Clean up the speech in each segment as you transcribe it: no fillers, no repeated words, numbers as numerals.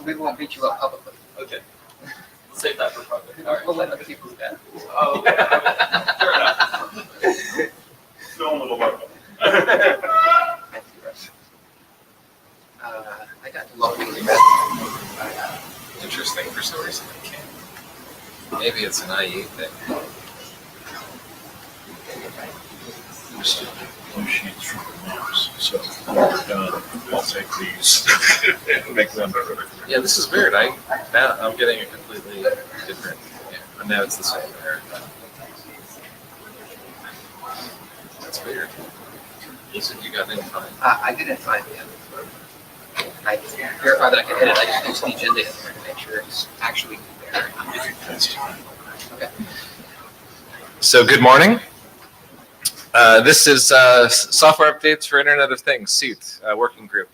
We won't beat you up publicly. Okay. Let's save that for private. All right. We'll let other people do that. Oh, okay. Fair enough. Film it a little. Thank you, Russ. I got to love reading that. Interesting. For some reason I can't. Maybe it's an IE thing. Blue sheets from the maps, so when we're done, I'll take these and make them better. Yeah, this is weird. Now I'm getting a completely different. Yeah, but now it's the same there. That's weird. You said you got in fine. I didn't find it. I verified that I could edit. I just used the agenda in there to make sure it's actually there. Okay. So good morning. This is software updates for Internet of Things, SUIT, working group.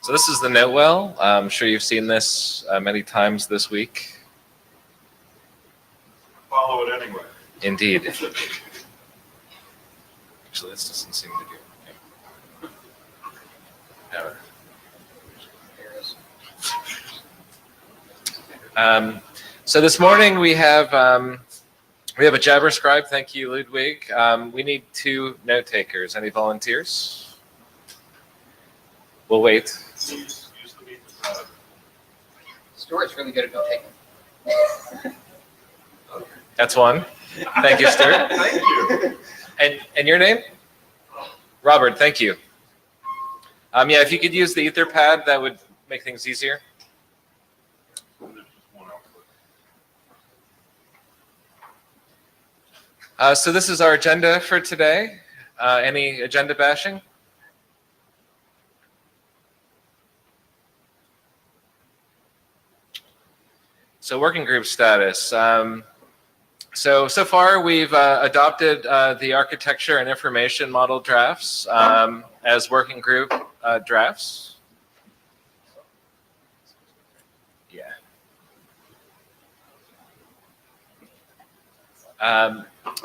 So this is the note well. I'm sure you've seen this many times this week. Follow it anyway. Indeed. Actually, this doesn't seem to do. Okay. So this morning we have a JavaScribe. Thank you, Ludwig. We need 2 note takers. Any volunteers? We'll wait. Use the meet the crowd. Stuart's really good at note taking. That's one. Thank you, Stuart. Thank you. And your name? Robert. Thank you. Yeah, if you could use the Etherpad, that would make things easier. So this is our agenda for today. Any agenda bashing? So working group status. So far we've adopted the architecture and information model drafts as working group drafts. Yeah.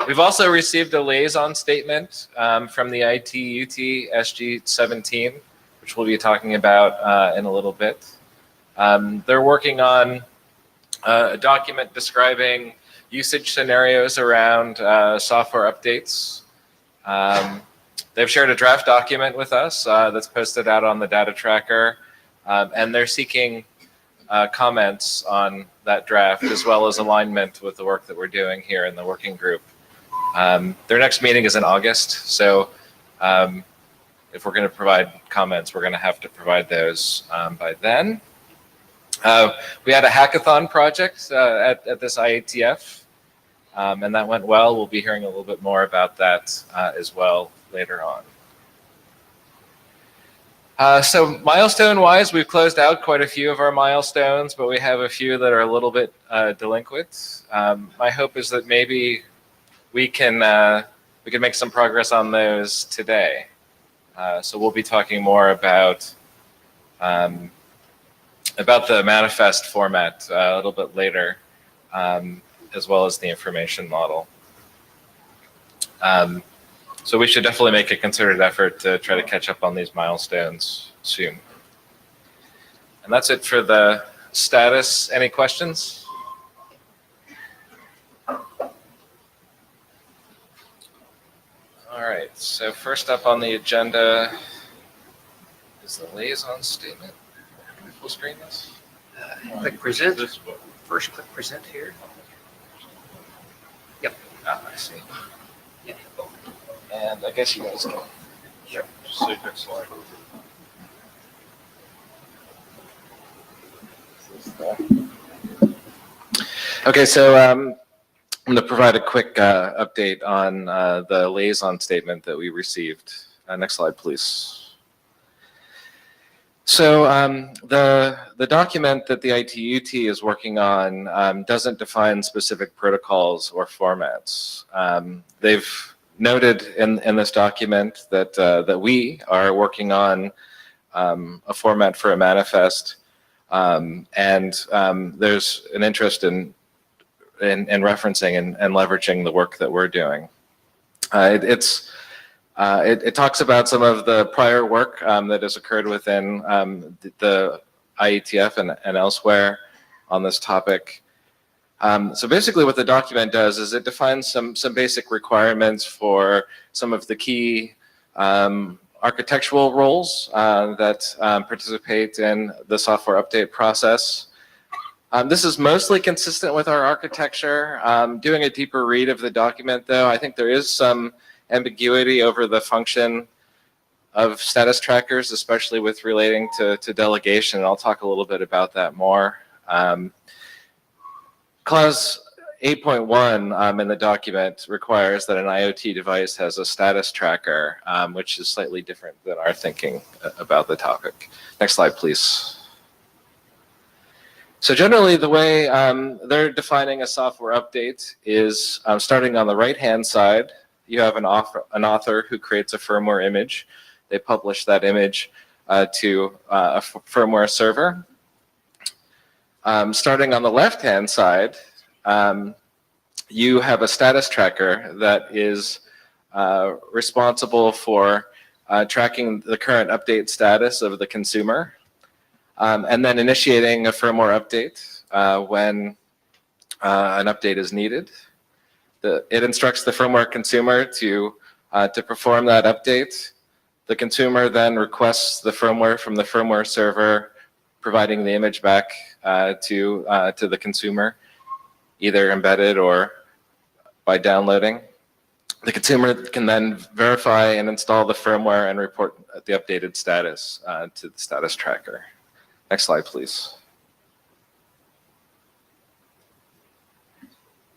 We've also received a liaison statement from the IETF SG17, which we'll be talking about in a little bit. They're working on a document describing usage scenarios around software updates. They've shared a draft document with us that's posted out on the data tracker, and they're seeking comments on that draft as well as alignment with the work that we're doing here in the working group. Their next meeting is in August, so if we're going to provide comments, we're going to have to provide those by then. We had a hackathon project at this IETF, and that went well. We'll be hearing a little bit more about that as well later on. So milestone-wise, we've closed out quite a few of our milestones, but we have a few that are a little bit delinquent. My hope is that maybe we can make some progress on those today. So we'll be talking more about the manifest format a little bit later, as well as the information model. So we should definitely make a concerted effort to try to catch up on these milestones soon. And that's it for the status. Any questions? All right, so first up on the agenda is the liaison statement. Can we full screen this? Click present. This book. First click present here. Yep. Ah, I see. Yeah. And I guess you guys can. Sure. Just say next slide. Okay, so I'm going to provide a quick update on the liaison statement that we received. Next slide, please. So the document that the ITUT is working on doesn't define specific protocols or formats. They've noted in this document that we are working on a format for a manifest, and there's an interest in referencing and leveraging the work that we're doing. It's It talks about some of the prior work that has occurred within the IETF and elsewhere on this topic. So basically what the document does is it defines some basic requirements for some of the key architectural roles that participate in the software update process. This is mostly consistent with our architecture. Doing a deeper read of the document, though, I think there is some ambiguity over the function of status trackers, especially with relating to delegation. I'll talk a little bit about that more. Clause 8.1 in the document requires that an IoT device has a status tracker, which is slightly different than our thinking about the topic. Next slide, please. So generally, the way they're defining a software update is starting on the right-hand side. You have an author who creates a firmware image. They publish that image to a firmware server. Starting on the left-hand side, you have a status tracker that is responsible for tracking the current update status of the consumer, and then initiating a firmware update when an update is needed. It instructs the firmware consumer to perform that update. The consumer then requests the firmware from the firmware server, providing the image back to the consumer, either embedded or by downloading. The consumer can then verify and install the firmware and report the updated status to the status tracker. Next slide, please.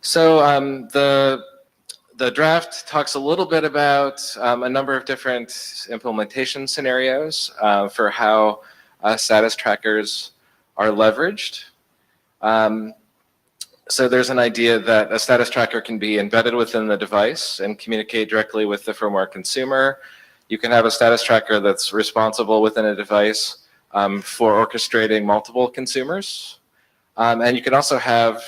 So the draft talks a little bit about a number of different implementation scenarios for how status trackers are leveraged. So there's an idea that a status tracker can be embedded within the device and communicate directly with the firmware consumer. You can have a status tracker that's responsible within a device for orchestrating multiple consumers. And you can also have,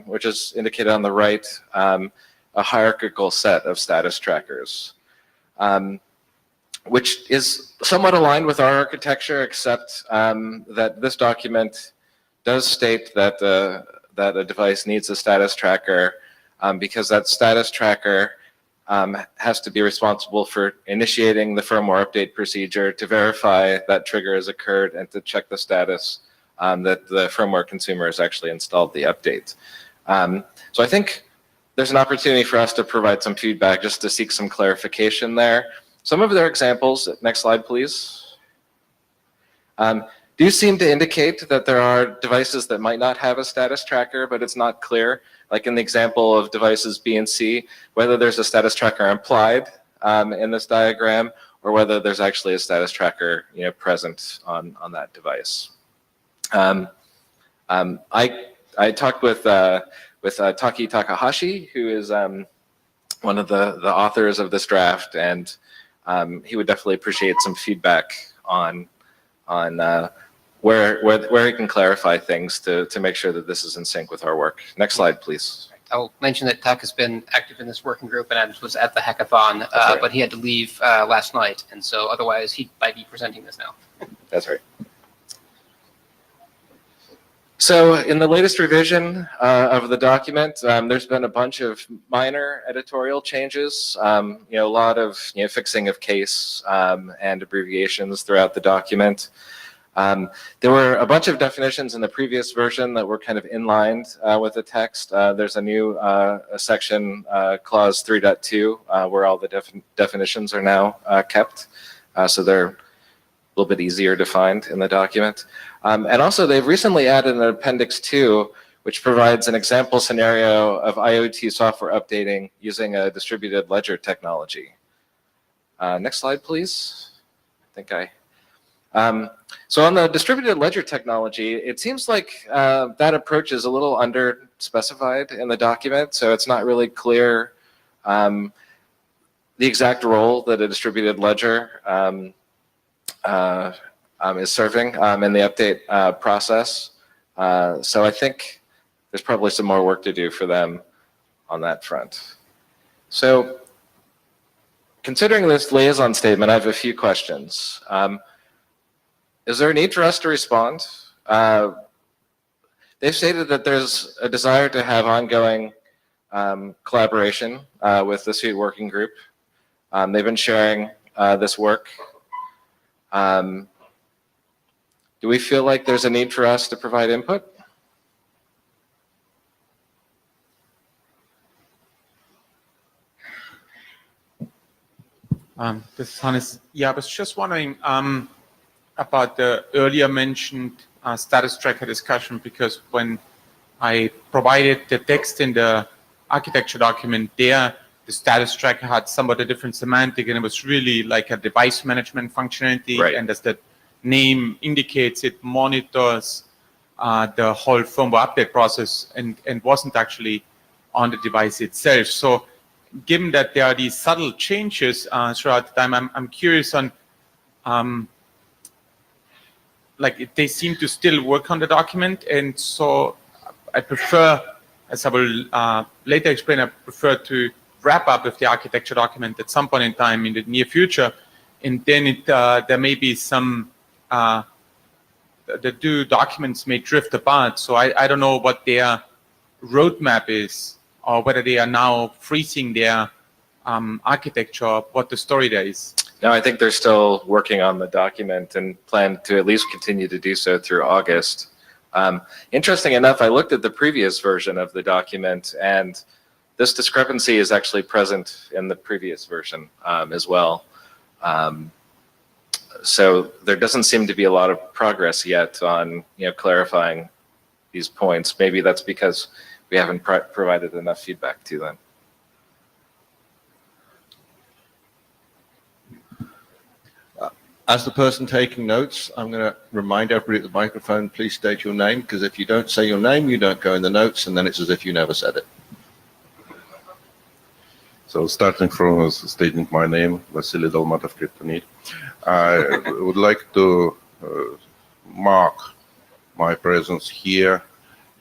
which is indicated on the right, a hierarchical set of status trackers, which is somewhat aligned with our architecture, except that this document does state that that a device needs a status tracker because that status tracker has to be responsible for initiating the firmware update procedure to verify that trigger has occurred and to check the status that the firmware consumer has actually installed the update. So I think there's an opportunity for us to provide some feedback just to seek some clarification there. Some of their examples, next slide please, do seem to indicate that there are devices that might not have a status tracker, but it's not clear, like in the example of devices B and C, whether there's a status tracker implied in this diagram or whether there's actually a status tracker present on that device. I talked with Taki Takahashi, who is one of the authors of this draft, and he would definitely appreciate some feedback on where he can clarify things to make sure that this is in sync with our work. Next slide, please. I'll mention that Tak has been active in this working group and was at the hackathon, right. but he had to leave last night, and so otherwise he might be presenting this now. That's right. So in the latest revision of the document, there's been a bunch of minor editorial changes, a lot of fixing of case and abbreviations throughout the document. There were a bunch of definitions in the previous version that were kind of inlined with the text. There's a new section, clause 3.2, where all the definitions are now kept. So they're a little bit easier to find in the document. And also they've recently added an appendix 2, which provides an example scenario of IoT software updating using a distributed ledger technology. Next slide, please. So on the distributed ledger technology, it seems like that approach is a little under-specified in the document, so it's not really clear the exact role that a distributed ledger is serving in the update process. So I think there's probably some more work to do for them on that front. So considering this liaison statement, I have a few questions. Is there a need for us to respond? They've stated that there's a desire to have ongoing collaboration with the SUIT working group. They've been sharing this work. Do we feel like there's a need for us to provide input? This is Hannes. Yeah, I was just wondering about the earlier mentioned status tracker discussion, because when I provided the text in the architecture document there, the status tracker had somewhat a different semantic, and it was really like a device management functionality. Right. And as the name indicates, it monitors the whole firmware update process and wasn't actually on the device itself. So given that there are these subtle changes throughout the time, I'm curious on, like, they seem to still work on the document, and so I prefer, as I will later explain, I prefer to wrap up with the architecture document at some point in time in the near future, and then there may be some, the two documents may drift apart, so I don't know what their roadmap is, or whether they are now freezing their architecture, what the story there is. No, I think they're still working on the document and plan to at least continue to do so through August. Interesting enough, I looked at the previous version of the document, and this discrepancy is actually present in the previous version as well. So there doesn't seem to be a lot of progress yet on clarifying these points. Maybe that's because we haven't provided enough feedback to them. As the person taking notes, I'm going to remind everybody at the microphone, please state your name, because if you don't say your name, you don't go in the notes, and then it's as if you never said it. So starting from stating my name, Vasily Dolmatov Kryptonit, I would like to mark my presence here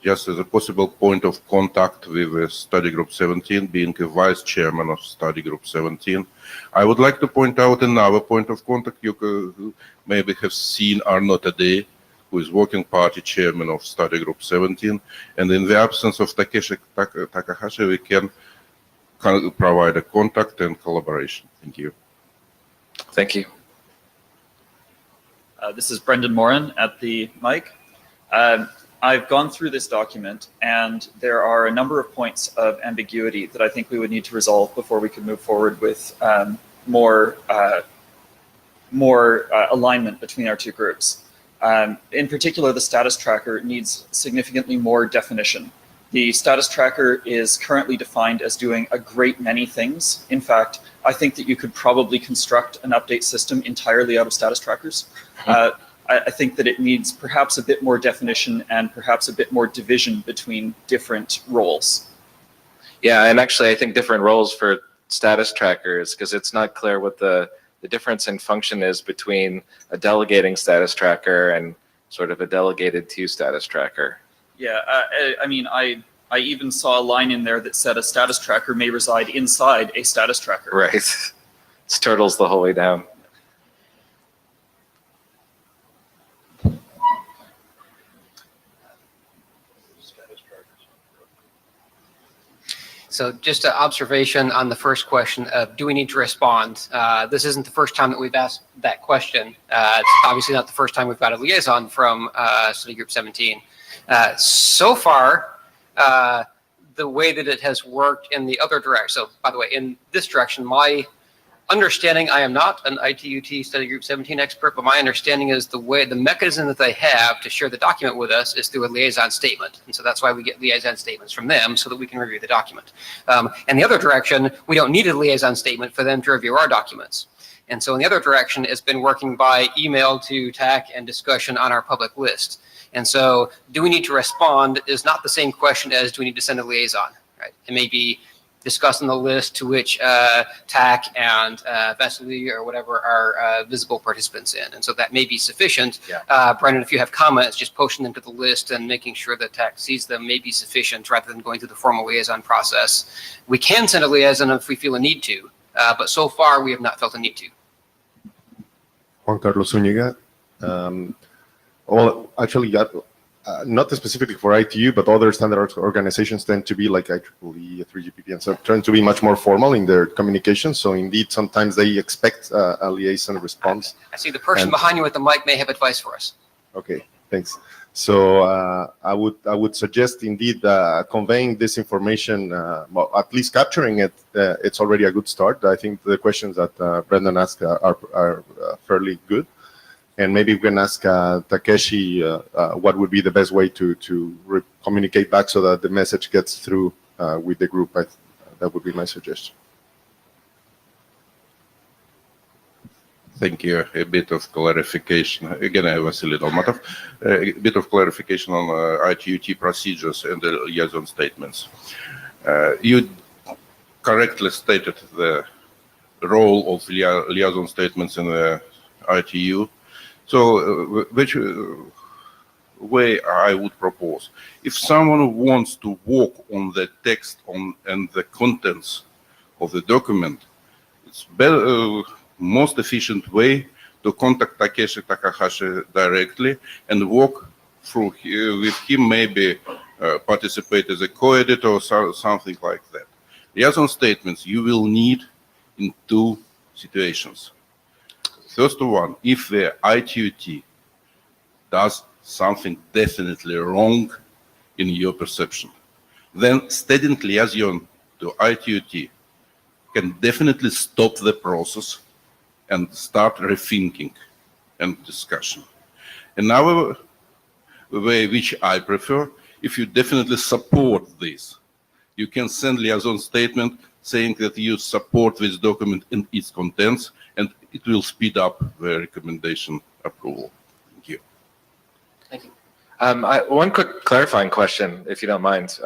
just as a possible point of contact with Study Group 17, being a vice chairman of Study Group 17. I would like to point out another point of contact you maybe have seen Arno today, who is working party chairman of Study Group 17. And in the absence of Takeshi Takahashi, we can provide a contact and collaboration. Thank you. Thank you. This is Brendan Moran at the mic. I've gone through this document, and there are a number of points of ambiguity that I think we would need to resolve before we could move forward with more alignment between our two groups. In particular, the status tracker needs significantly more definition. The status tracker is currently defined as doing a great many things. In fact, I think that you could probably construct an update system entirely out of status trackers. I think that it needs perhaps a bit more definition and perhaps a bit more division between different roles. Yeah, and actually I think different roles for status trackers, because it's not clear what the difference in function is between a delegating status tracker and sort of a delegated to status tracker. Yeah, I mean, I even saw a line in there that said a status tracker may reside inside a status tracker. Right. It's turtles the whole way down. So just an observation on the first question of do we need to respond? This isn't the first time that we've asked that question. It's obviously not the first time we've got a liaison from Study Group 17. So far, the way that it has worked in the other direction, so by the way, in this direction, my understanding, I am not an IETF Study Group 17 expert, but my understanding is the mechanism that they have to share the document with us is through a liaison statement. And so that's why we get liaison statements from them so that we can review the document. And the other direction, we don't need a liaison statement for them to review our documents. And so in the other direction, it's been working by email to TAC and discussion on our public list. And so do we need to respond is not the same question as do we need to send a liaison, right? It may be discussed on the list to which TAC and Vasily or whatever are visible participants in. And so that may be sufficient. Yeah. Brendan, if you have comments, just posting them to the list and making sure that TAC sees them may be sufficient rather than going through the formal liaison process. We can send a liaison if we feel a need to. but so far we have not felt a need to. Juan Carlos Zúñiga. Well, actually, not specifically for ITU, but other standard organizations tend to be like IEEE, 3GPP, and so tend to be much more formal in their communication. So indeed, sometimes they expect a liaison response. I see the person behind you with the mic may have advice for us. Okay, thanks. So I would suggest indeed conveying this information, well, at least capturing it. It's already a good start. I think the questions that Brendan asked are fairly good. And maybe we can ask Takeshi what would be the best way to communicate back so that the message gets through with the group. That would be my suggestion. Thank you. A bit of clarification. Again, I was a little Matov. A bit of clarification on ITUT procedures and the liaison statements. You correctly stated the role of liaison statements in the ITU. So, which way I would propose? If someone wants to work on the text and the contents of the document, it's better, most efficient way to contact Takeshi Takahashi directly and work through with him, maybe participate as a co-editor or something like that. Liaison statements you will need in two situations. First one, if the ITUT does something definitely wrong in your perception, then stating liaison to ITUT can definitely stop the process and start rethinking and discussion. Another way which I prefer, if you definitely support this, you can send liaison statement saying that you support this document and its contents, and it will speed up the recommendation approval. Thank you. Thank you. One quick clarifying question, if you don't mind.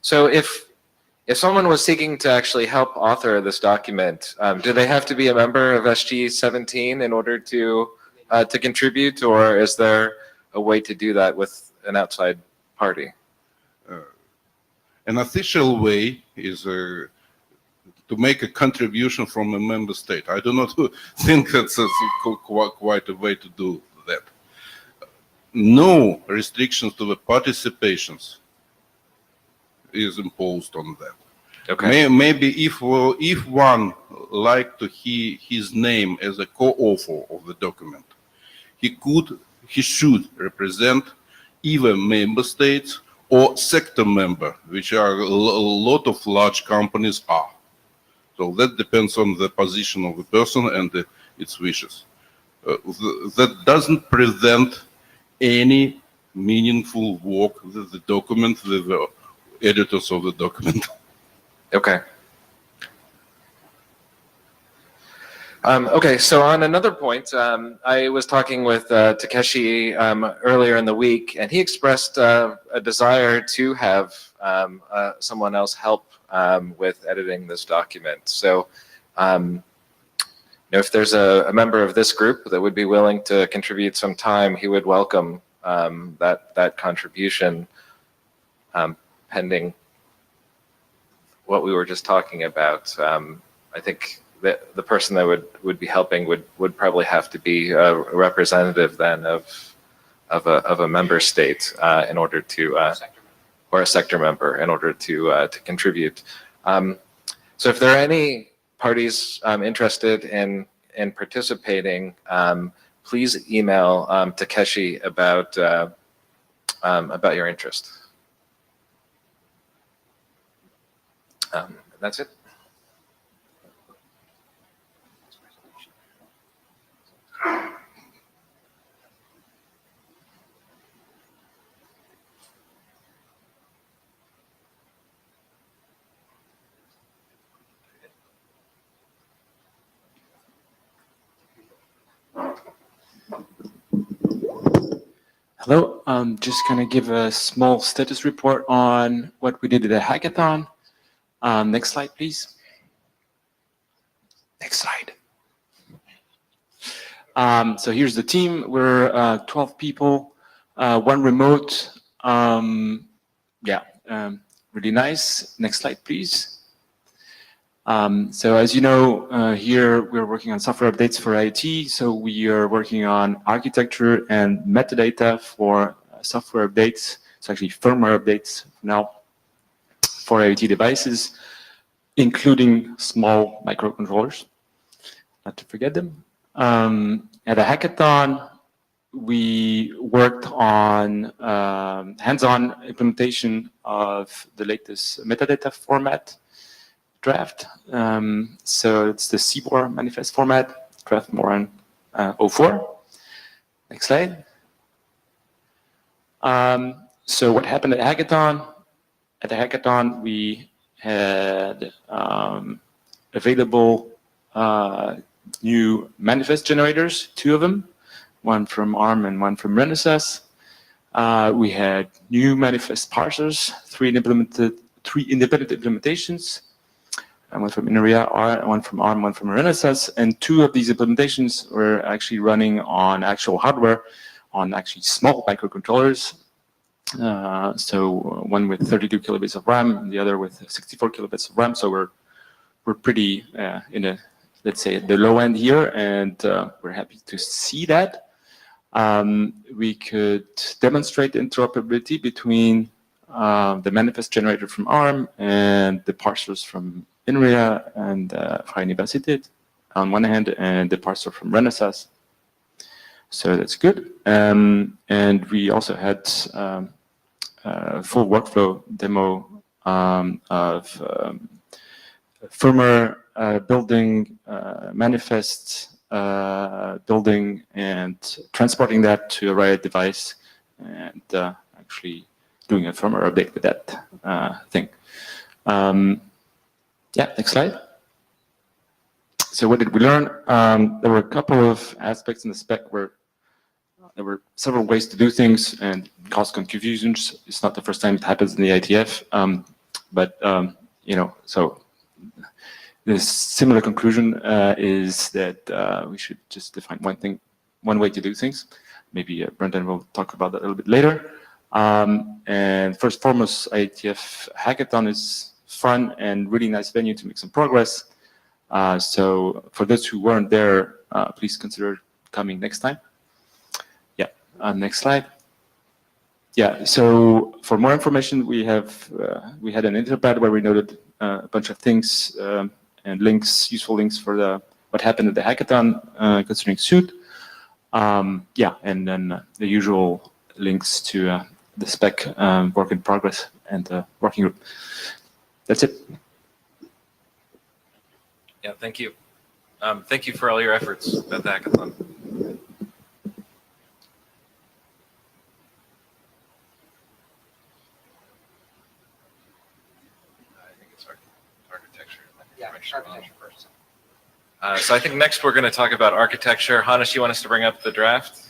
So if someone was seeking to actually help author this document, do they have to be a member of SG17 in order to contribute, or is there a way to do that with an outside party? An official way is to make a contribution from a member state. I do not think that's quite a way to do that. No restrictions to the participations is imposed on that. Okay. Maybe if one like to hear his name as a co-author of the document, he should represent either member states or sector member, which are a lot of large companies are. So that depends on the position of the person and its wishes. That doesn't prevent any meaningful work with the document, with the editors of the document. Okay. Okay, so on another point, I was talking with Takeshi earlier in the week, and he expressed a desire to have someone else help with editing this document. So if there's a member of this group that would be willing to contribute some time, he would welcome that contribution, pending what we were just talking about. I think that the person that would be helping would probably have to be a representative then of a member state in order to or a sector member in order to contribute. So if there are any parties interested in participating, please email Takeshi about your interest. That's it. Hello, just gonna give a small status report on what we did at the hackathon. Next slide, please. Next slide. So here's the team. We're 12 people, one remote. Yeah, really nice. Next slide, please. So as you know, here we're working on software updates for IoT. So we are working on architecture and metadata for software updates. It's actually firmware updates now for IoT devices, including small microcontrollers, not to forget them. At a hackathon, we worked on hands-on implementation of the latest metadata format draft. So it's the CBOR manifest format, draft more on 04. Next slide. So what happened at hackathon? At the hackathon, we had available new manifest generators, 2 of them, one from ARM and one from Renesas. We had new manifest parsers, 3 independent implementations, and one from INRIA, one from ARM, one from Renesas, and 2 of these implementations were actually running on actual hardware, on actually small microcontrollers. So one with 32 kilobits of RAM, and the other with 64 kilobits of RAM. So we're pretty in a, let's say, at the low end here, and we're happy to see that. We could demonstrate interoperability between the manifest generator from ARM and the parsers from INRIA and Freie Universität on one hand, and the parser from Renesas. So that's good. And we also had a full workflow demo of firmware building, manifest building, and transporting that to a Riot device, and actually doing a firmware update with that thing. Yeah, next slide. So what did we learn? There were a couple of aspects in the spec where there were several ways to do things and cause confusions. It's not the first time it happens in the IETF, but you know, so the similar conclusion is that we should just define one way to do things. Maybe Brendan will talk about that a little bit later. And first and foremost, IETF Hackathon is fun and really nice venue to make some progress. So for those who weren't there, please consider coming next time. Yeah, next slide. Yeah, so for more information, we had an Etherpad where we noted a bunch of things and links, useful links for what happened at the hackathon concerning SUIT. Yeah, and then the usual links to the spec work in progress and the working group. That's it. Yeah, thank you. Thank you for all your efforts at the hackathon. I think it's architecture. Yeah, architecture first. So I think next we're going to talk about architecture. Hannes, you want us to bring up the draft?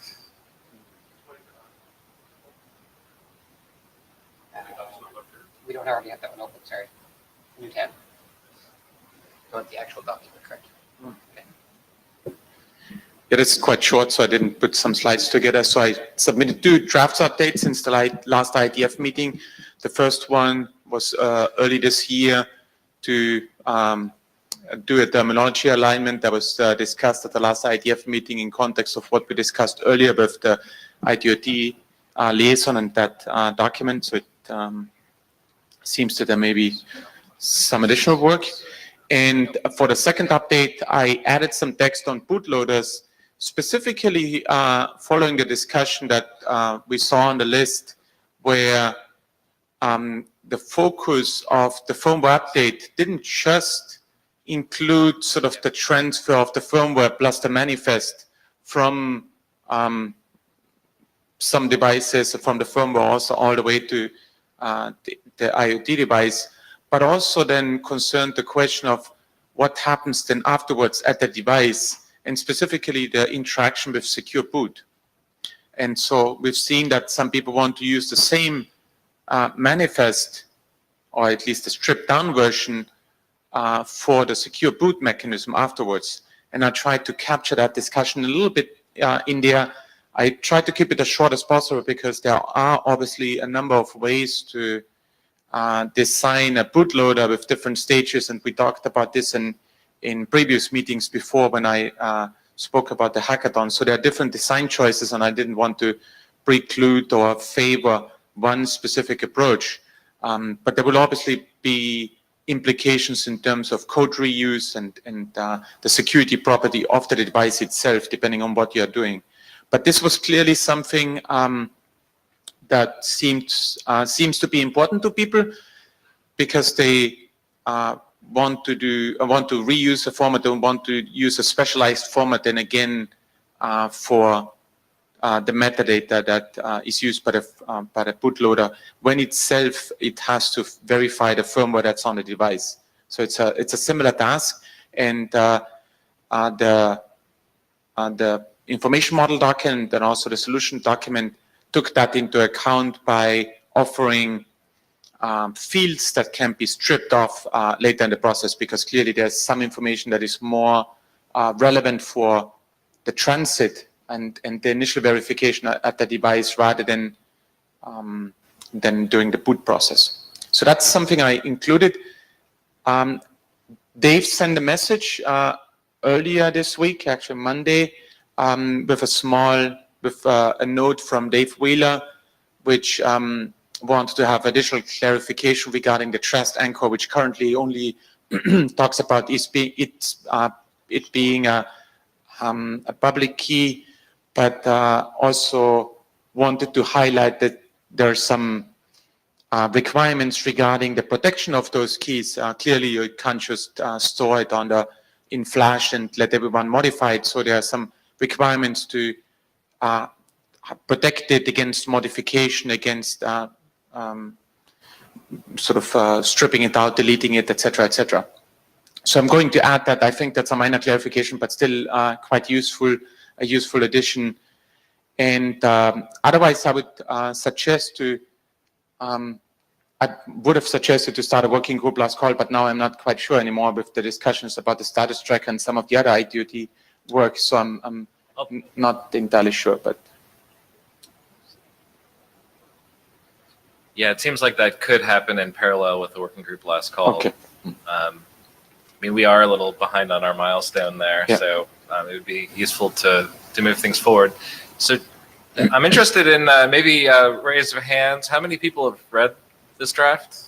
We don't already have that one open, sorry. New tab. You want the actual document, correct? Okay. It is quite short, so I didn't put some slides together. So I submitted 2 drafts updates since the last IETF meeting. The first one was early this year to do a terminology alignment that was discussed at the last IETF meeting in context of what we discussed earlier with the ITOT liaison and that document. So it seems that there may be some additional work. And for the second update, I added some text on bootloaders, specifically following the discussion that we saw on the list where the focus of the firmware update didn't just include sort of the transfer of the firmware plus the manifest from some devices, from the firmware also all the way to the IoT device, but also then concerned the question of what happens then afterwards at the device, and specifically the interaction with secure boot. And so we've seen that some people want to use the same manifest, or at least the stripped down version, for the secure boot mechanism afterwards. And I tried to capture that discussion a little bit in there. I tried to keep it as short as possible because there are obviously a number of ways to design a bootloader with different stages, and we talked about this in previous meetings before when I spoke about the hackathon. So there are different design choices, and I didn't want to preclude or favor one specific approach. But there will obviously be implications in terms of code reuse and the security property of the device itself, depending on what you're doing. But this was clearly something that seems to be important to people, because they want to reuse a format, don't want to use a specialized format, and again for the metadata that is used by the bootloader. When itself, it has to verify the firmware that's on the device. So it's a similar task, and the information model document and also the solution document took that into account by offering fields that can be stripped off later in the process, because clearly there's some information that is more relevant for the transit and the initial verification at the device rather than during the boot process. So that's something I included. Dave sent a message earlier this week, actually Monday, with a note from Dave Wheeler, which wanted to have additional clarification regarding the trust anchor, which currently only talks about it being a public key, but also wanted to highlight that there are some requirements regarding the protection of those keys. Clearly, you can't just store it in Flash and let everyone modify it. So there are some requirements to protect it against modification, against stripping it out, deleting it, etc., etc. So I'm going to add that. I think that's a minor clarification, but still quite useful, a useful addition. And otherwise, I would suggest to. I would have suggested to start a working group last call, but now I'm not quite sure anymore with the discussions about the status tracker and some of the other IDOT work. So I'm not entirely sure, but. Yeah, it seems like that could happen in parallel with the working group last call. Okay. I mean, we are a little behind on our milestone there, Yeah. so it would be useful to move things forward. So I'm interested in maybe raise of hands. How many people have read this draft?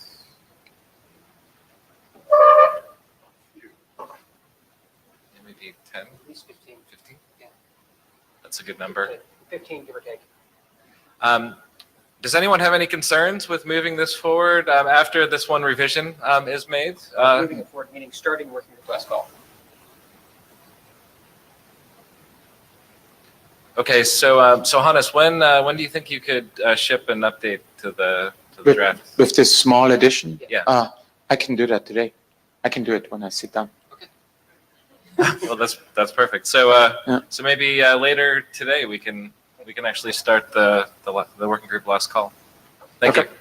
Maybe 10? At least 15. 15? Yeah. That's a good number. 15, give or take. Does anyone have any concerns with moving this forward after this one revision is made? Moving it forward, meaning starting working group last call. Okay, so Hannes, when do you think you could ship an update to the draft? With this small addition? Yeah. I can do that today. I can do it when I sit down. Well, that's perfect. So Yeah. so maybe later today we can actually start the working group last call. Thank Okay. you.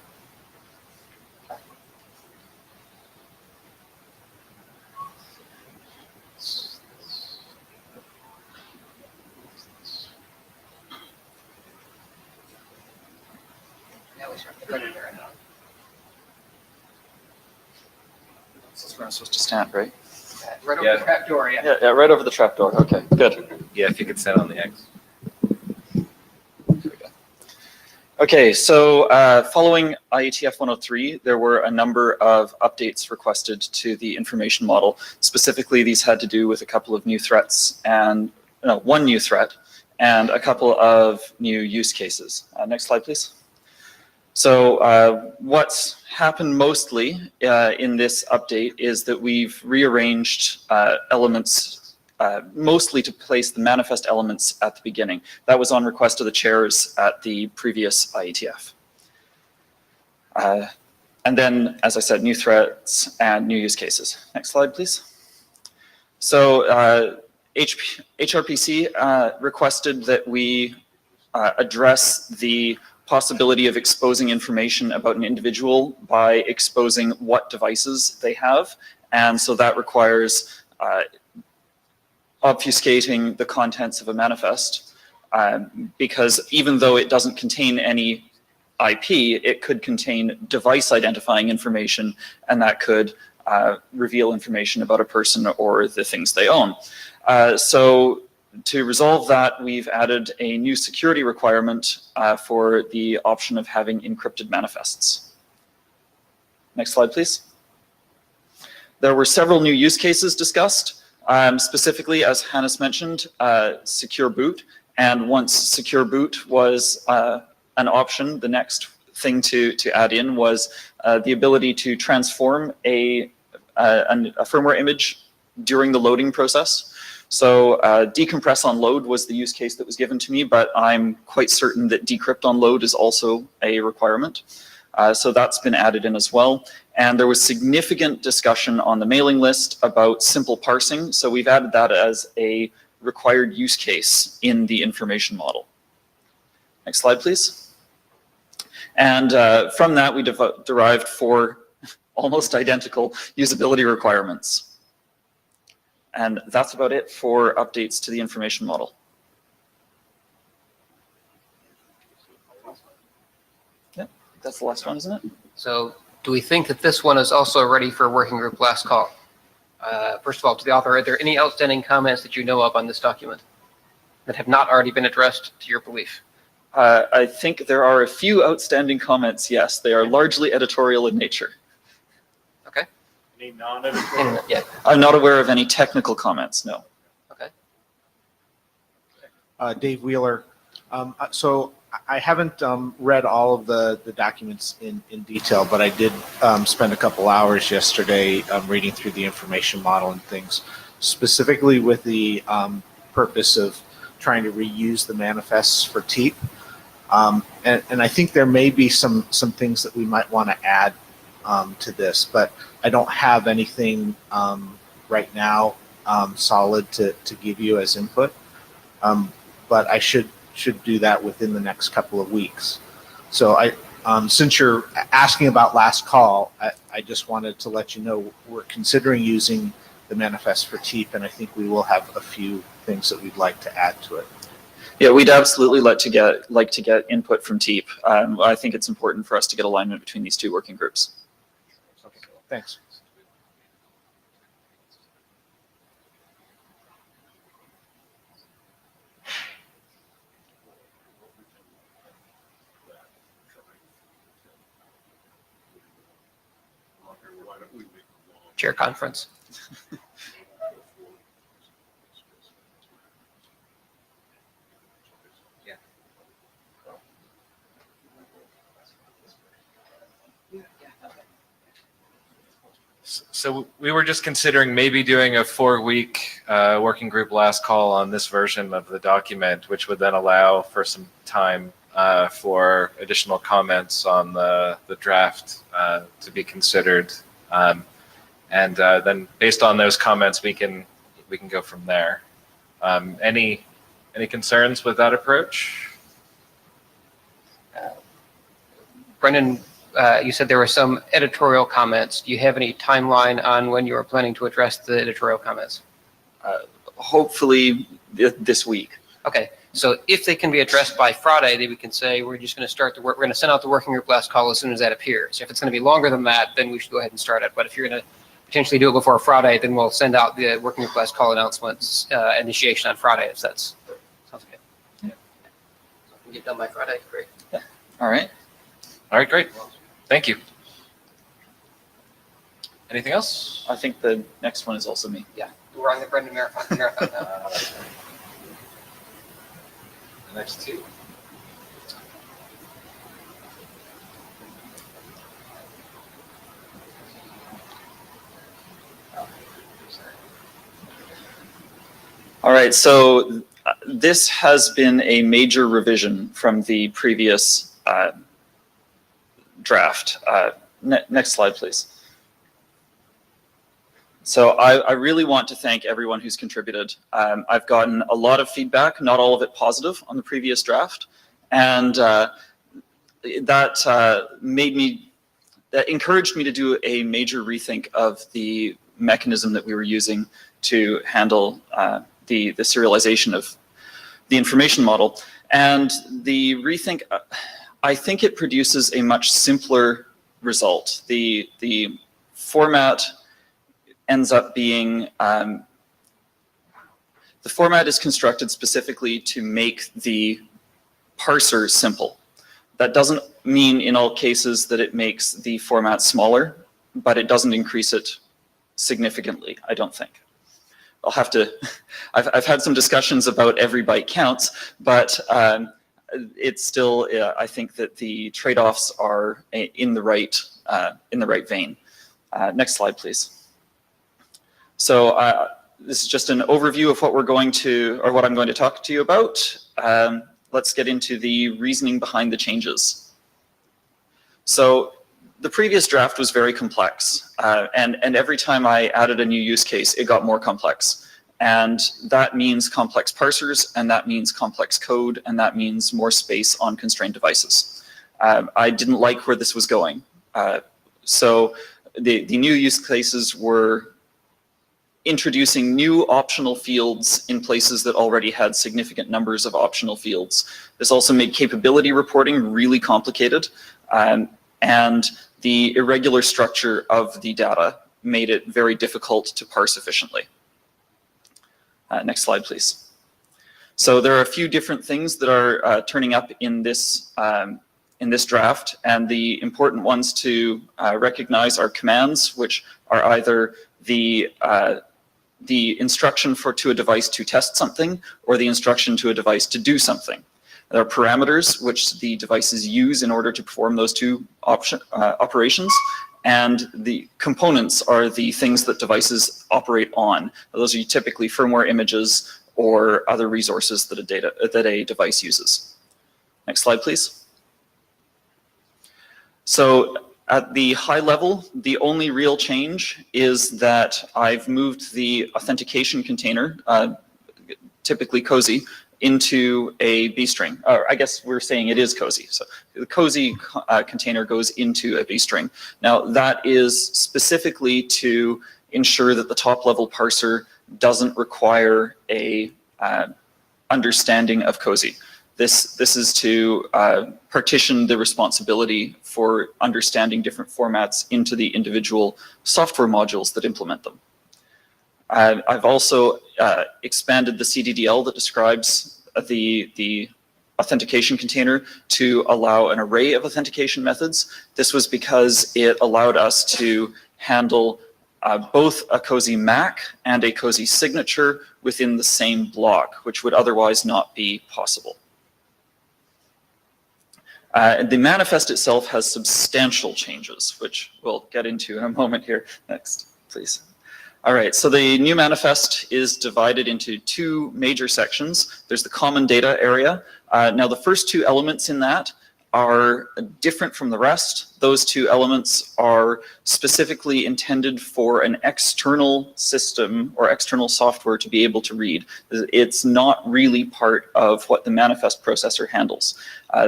Now we start the running there. This is where I'm supposed to stand, right? Right over Yeah. the trap door, yeah. Yeah, right over the trapdoor. Okay, good. Yeah, if you could stand on the X. Okay, so following IETF 103, there were a number of updates requested to the information model. Specifically, these had to do with a couple of new threats and one new threat and a couple of new use cases. Next slide, please. So what's happened mostly in this update is that we've rearranged elements mostly to place the manifest elements at the beginning. That was on request of the chairs at the previous IETF. And then, as I said, new threats and new use cases. Next slide, please. So HRPC requested that we address the possibility of exposing information about an individual by exposing what devices they have. And so that requires obfuscating the contents of a manifest, because even though it doesn't contain any IP, it could contain device identifying information, and that could reveal information about a person or the things they own. So to resolve that, we've added a new security requirement for the option of having encrypted manifests. Next slide, please. There were several new use cases discussed, specifically, as Hannes mentioned, secure boot. And once secure boot was an option, the next thing to add in was the ability to transform a firmware image during the loading process. So decompress on load was the use case that was given to me, but I'm quite certain that decrypt on load is also a requirement. So that's been added in as well. And there was significant discussion on the mailing list about simple parsing. So we've added that as a required use case in the information model. Next slide, please. And from that, we derived 4 almost identical usability requirements. And that's about it for updates to the information model. Yeah, that's the last one, isn't it? So do we think that this one is also ready for working group last call? First of all, to the author, are there any outstanding comments that you know of on this document that have not already been addressed to your belief? I think there are a few outstanding comments, yes. They are largely editorial in nature. Okay. Any non-editorial? Yeah. I'm not aware of any technical comments, no. Okay. Dave Wheeler. So I haven't read all of the documents in detail, but I did spend a couple hours yesterday reading through the information model and things, specifically with the purpose of trying to reuse the manifests for TEEP. And I think there may be some things that we might want to add to this, but I don't have anything right now solid to give you as input. But I should do that within the next couple of weeks. So since you're asking about last call, I just wanted to let you know we're considering using the manifest for TEEP, and I think we will have a few things that we'd like to add to it. Yeah, we'd absolutely like to get input from TEEP. I think it's important for us to get alignment between these 2 working groups. Okay, thanks. Chair conference. So we were just considering maybe doing a 4-week working group last call on this version of the document, which would then allow for some time for additional comments on the draft to be considered. And then based on those comments, we can go from there. Any concerns with that approach? Brendan, you said there were some editorial comments. Do you have any timeline on when you are planning to address the editorial comments? Hopefully this week. Okay, so if they can be addressed by Friday, then we can say we're just going to start the work. We're going to send out the working group last call as soon as that appears. If it's going to be longer than that, then we should go ahead and start it. But if you're going to potentially do it before Friday, then we'll send out the working group last call announcements initiation on Friday. If that's sounds good. Yeah. So if we can get done by Friday, great. Yeah. All right. All right, great. Thank you. Anything else? I think the next one is also me. Yeah, we're on the Brendan Marathon now. The next 2. All right, so this has been a major revision from the previous draft. Next slide, please. So I really want to thank everyone who's contributed. I've gotten a lot of feedback, not all of it positive, on the previous draft, and that encouraged me to do a major rethink of the mechanism that we were using to handle the serialization of the information model. And the rethink, I think it produces a much simpler result. The format ends up being, the format is constructed specifically to make the parser simple. That doesn't mean in all cases that it makes the format smaller, but it doesn't increase it significantly, I don't think. I'll have to, I've had some discussions about every byte counts, but it's still, I think that the trade-offs are in the right vein. Next slide, please. So this is just an overview of what we're going to, or what I'm going to talk to you about. Let's get into the reasoning behind the changes. So the previous draft was very complex, and every time I added a new use case, it got more complex. And that means complex parsers, and that means complex code, and that means more space on constrained devices. I didn't like where this was going. So the new use cases were introducing new optional fields in places that already had significant numbers of optional fields. This also made capability reporting really complicated, and the irregular structure of the data made it very difficult to parse efficiently. Next slide, please. So there are a few different things that are turning up in this draft, and the important ones to recognize are commands, which are either the instruction to a device to test something, or the instruction to a device to do something. There are parameters which the devices use in order to perform those two operations, and the components are the things that devices operate on. Those are typically firmware images or other resources that a device uses. Next slide, please. So at the high level, the only real change is that I've moved the authentication container, typically COSI, into a B string. Or I guess we're saying it is COSI. So the COSI container goes into a B string. Now that is specifically to ensure that the top level parser doesn't require a understanding of COSI. This is to partition the responsibility for understanding different formats into the individual software modules that implement them. I've also expanded the CDDL that describes the authentication container to allow an array of authentication methods. This was because it allowed us to handle both a COSI MAC and a COSI signature within the same block, which would otherwise not be possible. The manifest itself has substantial changes, which we'll get into in a moment here. Next, please. All right, so the new manifest is divided into two major sections. There's the common data area. Now the first two elements in that are different from the rest. Those two elements are specifically intended for an external system or external software to be able to read. It's not really part of what the manifest processor handles.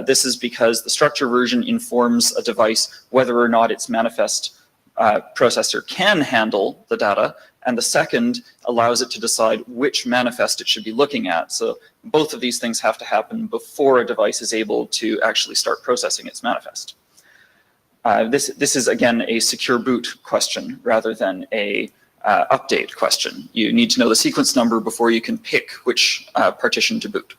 This is because the structure version informs a device whether or not its manifest processor can handle the data, and the second allows it to decide which manifest it should be looking at. So both of these things have to happen before a device is able to actually start processing its manifest. This is again a secure boot question rather than a update question. You need to know the sequence number before you can pick which partition to boot.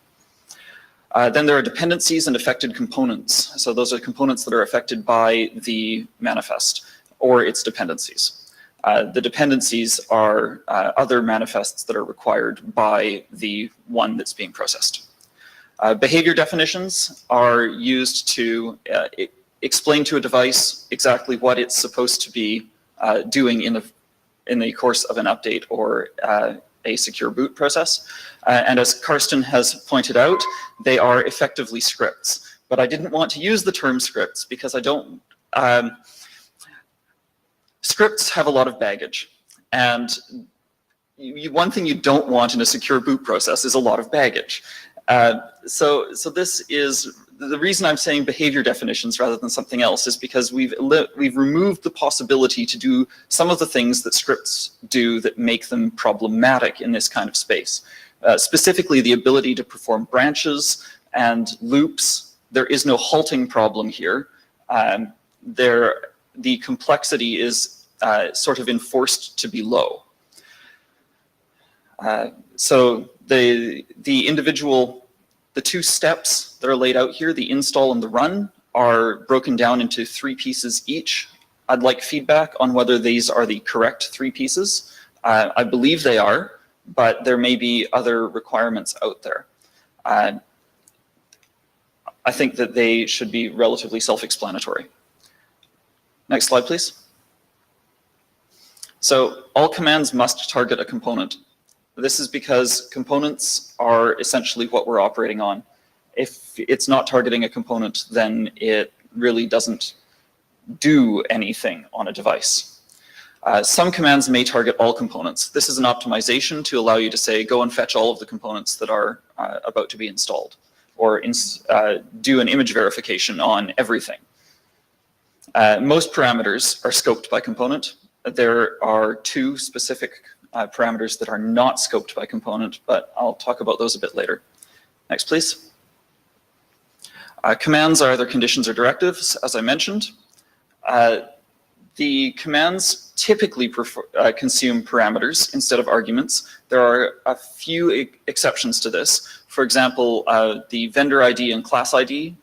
Then there are dependencies and affected components. So those are components that are affected by the manifest or its dependencies. The dependencies are other manifests that are required by the one that's being processed. Behavior definitions are used to explain to a device exactly what it's supposed to be doing in the course of an update or a secure boot process. And as Karsten has pointed out, they are effectively scripts. But I didn't want to use the term scripts because I don't, scripts have a lot of baggage, and one thing you don't want in a secure boot process is a lot of baggage. So this is the reason I'm saying behavior definitions rather than something else is because we've removed the possibility to do some of the things that scripts do that make them problematic in this kind of space. Specifically, the ability to perform branches and loops there is no halting problem here. The complexity is sort of enforced to be low. So the two steps that are laid out here, the install and the run, are broken down into 3 pieces each. I'd like feedback on whether these are the correct 3 pieces. I believe they are, but there may be other requirements out there. I think that they should be relatively self-explanatory. Next slide, please. So all commands must target a component. This is because components are essentially what we're operating on. If it's not targeting a component, then it really doesn't do anything on a device. Some commands may target all components. This is an optimization to allow you to say, go and fetch all of the components that are about to be installed, or do an image verification on everything. Most parameters are scoped by component. There are 2 specific parameters that are not scoped by component, but I'll talk about those a bit later. Next, please. Commands are either conditions or directives, as I mentioned. The commands typically consume parameters instead of arguments. There are a few exceptions to this. For example, the vendor ID and class ID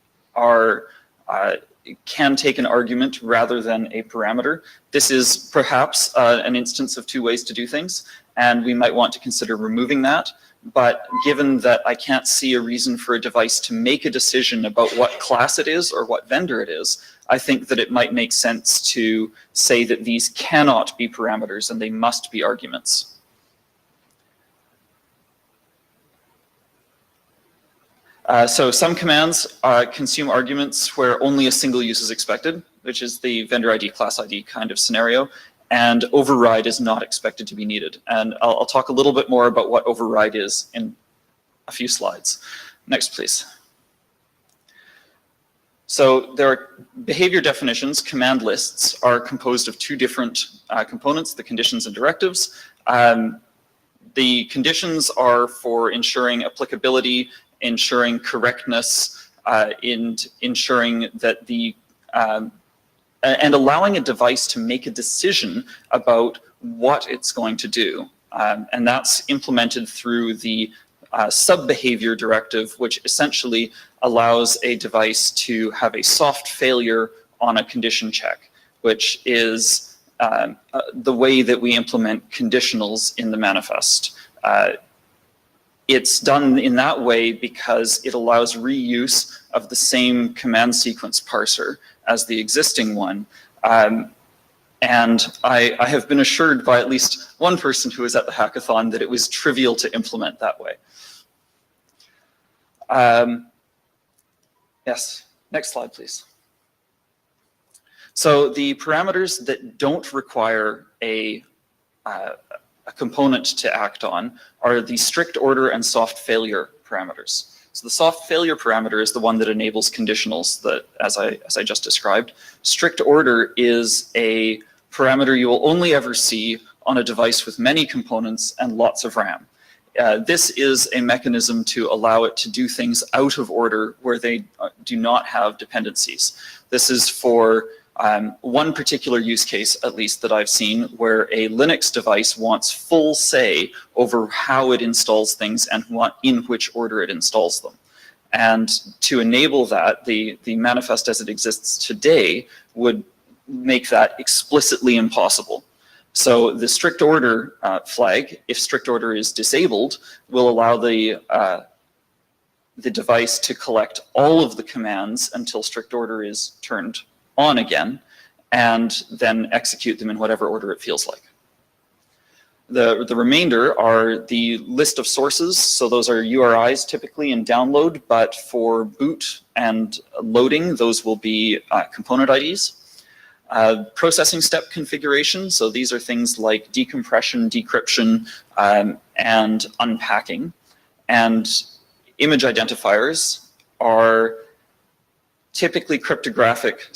can take an argument rather than a parameter. This is perhaps an instance of 2 ways to do things, and we might want to consider removing that. But given that I can't see a reason for a device to make a decision about what class it is or what vendor it is, I think that it might make sense to say that these cannot be parameters and they must be arguments. So some commands consume arguments where only a single use is expected, which is the vendor ID, class ID kind of scenario, and override is not expected to be needed. And I'll talk a little bit more about what override is in a few slides. Next, please. So there are behavior definitions. Command lists are composed of 2 different components, the conditions and directives. The conditions are for ensuring applicability, ensuring correctness, and ensuring that and allowing a device to make a decision about what it's going to do. And that's implemented through the sub-behavior directive, which essentially allows a device to have a soft failure on a condition check, which is the way that we implement conditionals in the manifest. It's done in that way because it allows reuse of the same command sequence parser as the existing one. And I have been assured by at least one person who was at the hackathon that it was trivial to implement that way. Yes, next slide, please. So the parameters that don't require a component to act on are the strict order and soft failure parameters. So the soft failure parameter is the one that enables conditionals that, as I just described. Strict order is a parameter you will only ever see on a device with many components and lots of RAM. This is a mechanism to allow it to do things out of order where they do not have dependencies. This is for one particular use case, at least, that I've seen, where a Linux device wants full say over how it installs things and in which order it installs them. And to enable that, the manifest as it exists today would make that explicitly impossible. So the strict order flag, if strict order is disabled, will allow the device to collect all of the commands until strict order is turned on again, and then execute them in whatever order it feels like. The remainder are the list of sources. So those are URIs typically in download, but for boot and loading, those will be component IDs. Processing step configuration. So these are things like decompression, decryption, and unpacking. And image identifiers are typically cryptographic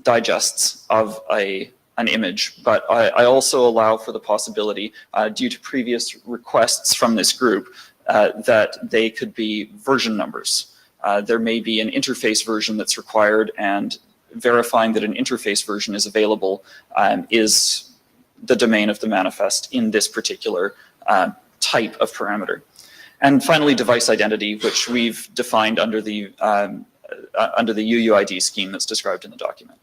digests of an image, but I also allow for the possibility, due to previous requests from this group, that they could be version numbers. there may be an interface version that's required, and verifying that an interface version is available is the domain of the manifest in this particular type of parameter. And finally, device identity, which we've defined under the UUID scheme that's described in the document.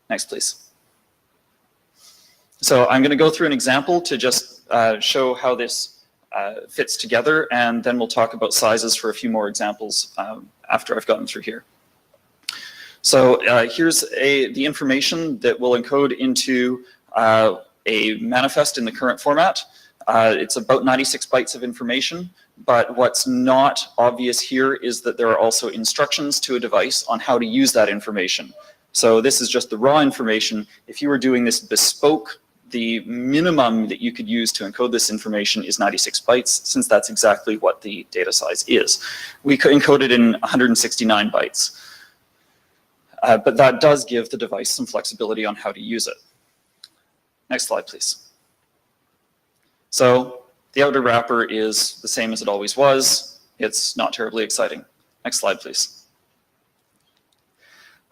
Next, please. So I'm going to go through an example to just show how this fits together, and then we'll talk about sizes for a few more examples after I've gotten through here. So here's the information that will encode into a manifest in the current format. It's about 96 bytes of information, but what's not obvious here is that there are also instructions to a device on how to use that information. So this is just the raw information. If you were doing this bespoke, the minimum that you could use to encode this information is 96 bytes, since that's exactly what the data size is. We could encode it in 169 bytes. But that does give the device some flexibility on how to use it. Next slide, please. So the outer wrapper is the same as it always was. It's not terribly exciting. Next slide, please.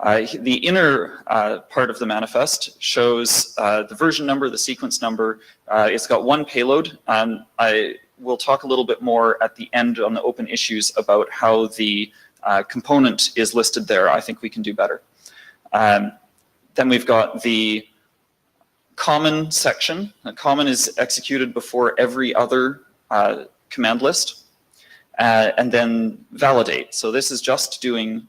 The inner part of the manifest shows the version number, the sequence number. It's got one payload. I will talk a little bit more at the end on the open issues about how the component is listed there. I think we can do better. Then we've got the common section. The common is executed before every other command list. And then validate. So this is just doing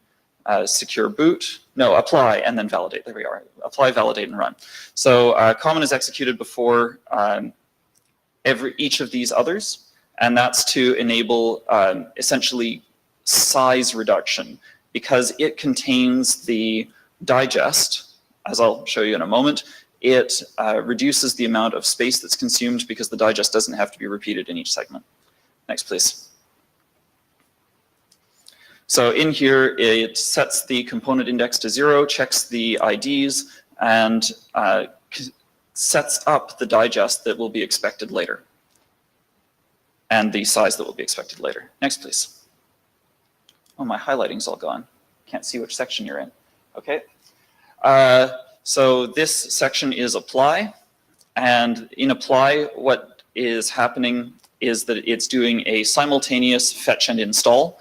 secure boot. No, apply and then validate. There we are. Apply, validate, and run. So common is executed before each of these others. And that's to enable essentially size reduction, because it contains the digest, as I'll show you in a moment. It reduces the amount of space that's consumed because the digest doesn't have to be repeated in each segment. Next, please. So in here, it sets the component index to 0, checks the IDs, and sets up the digest that will be expected later, and the size that will be expected later. Next, please. Oh, my highlighting's all gone. Can't see which section you're in. Okay. So this section is apply, and in apply, what is happening is that it's doing a simultaneous fetch and install.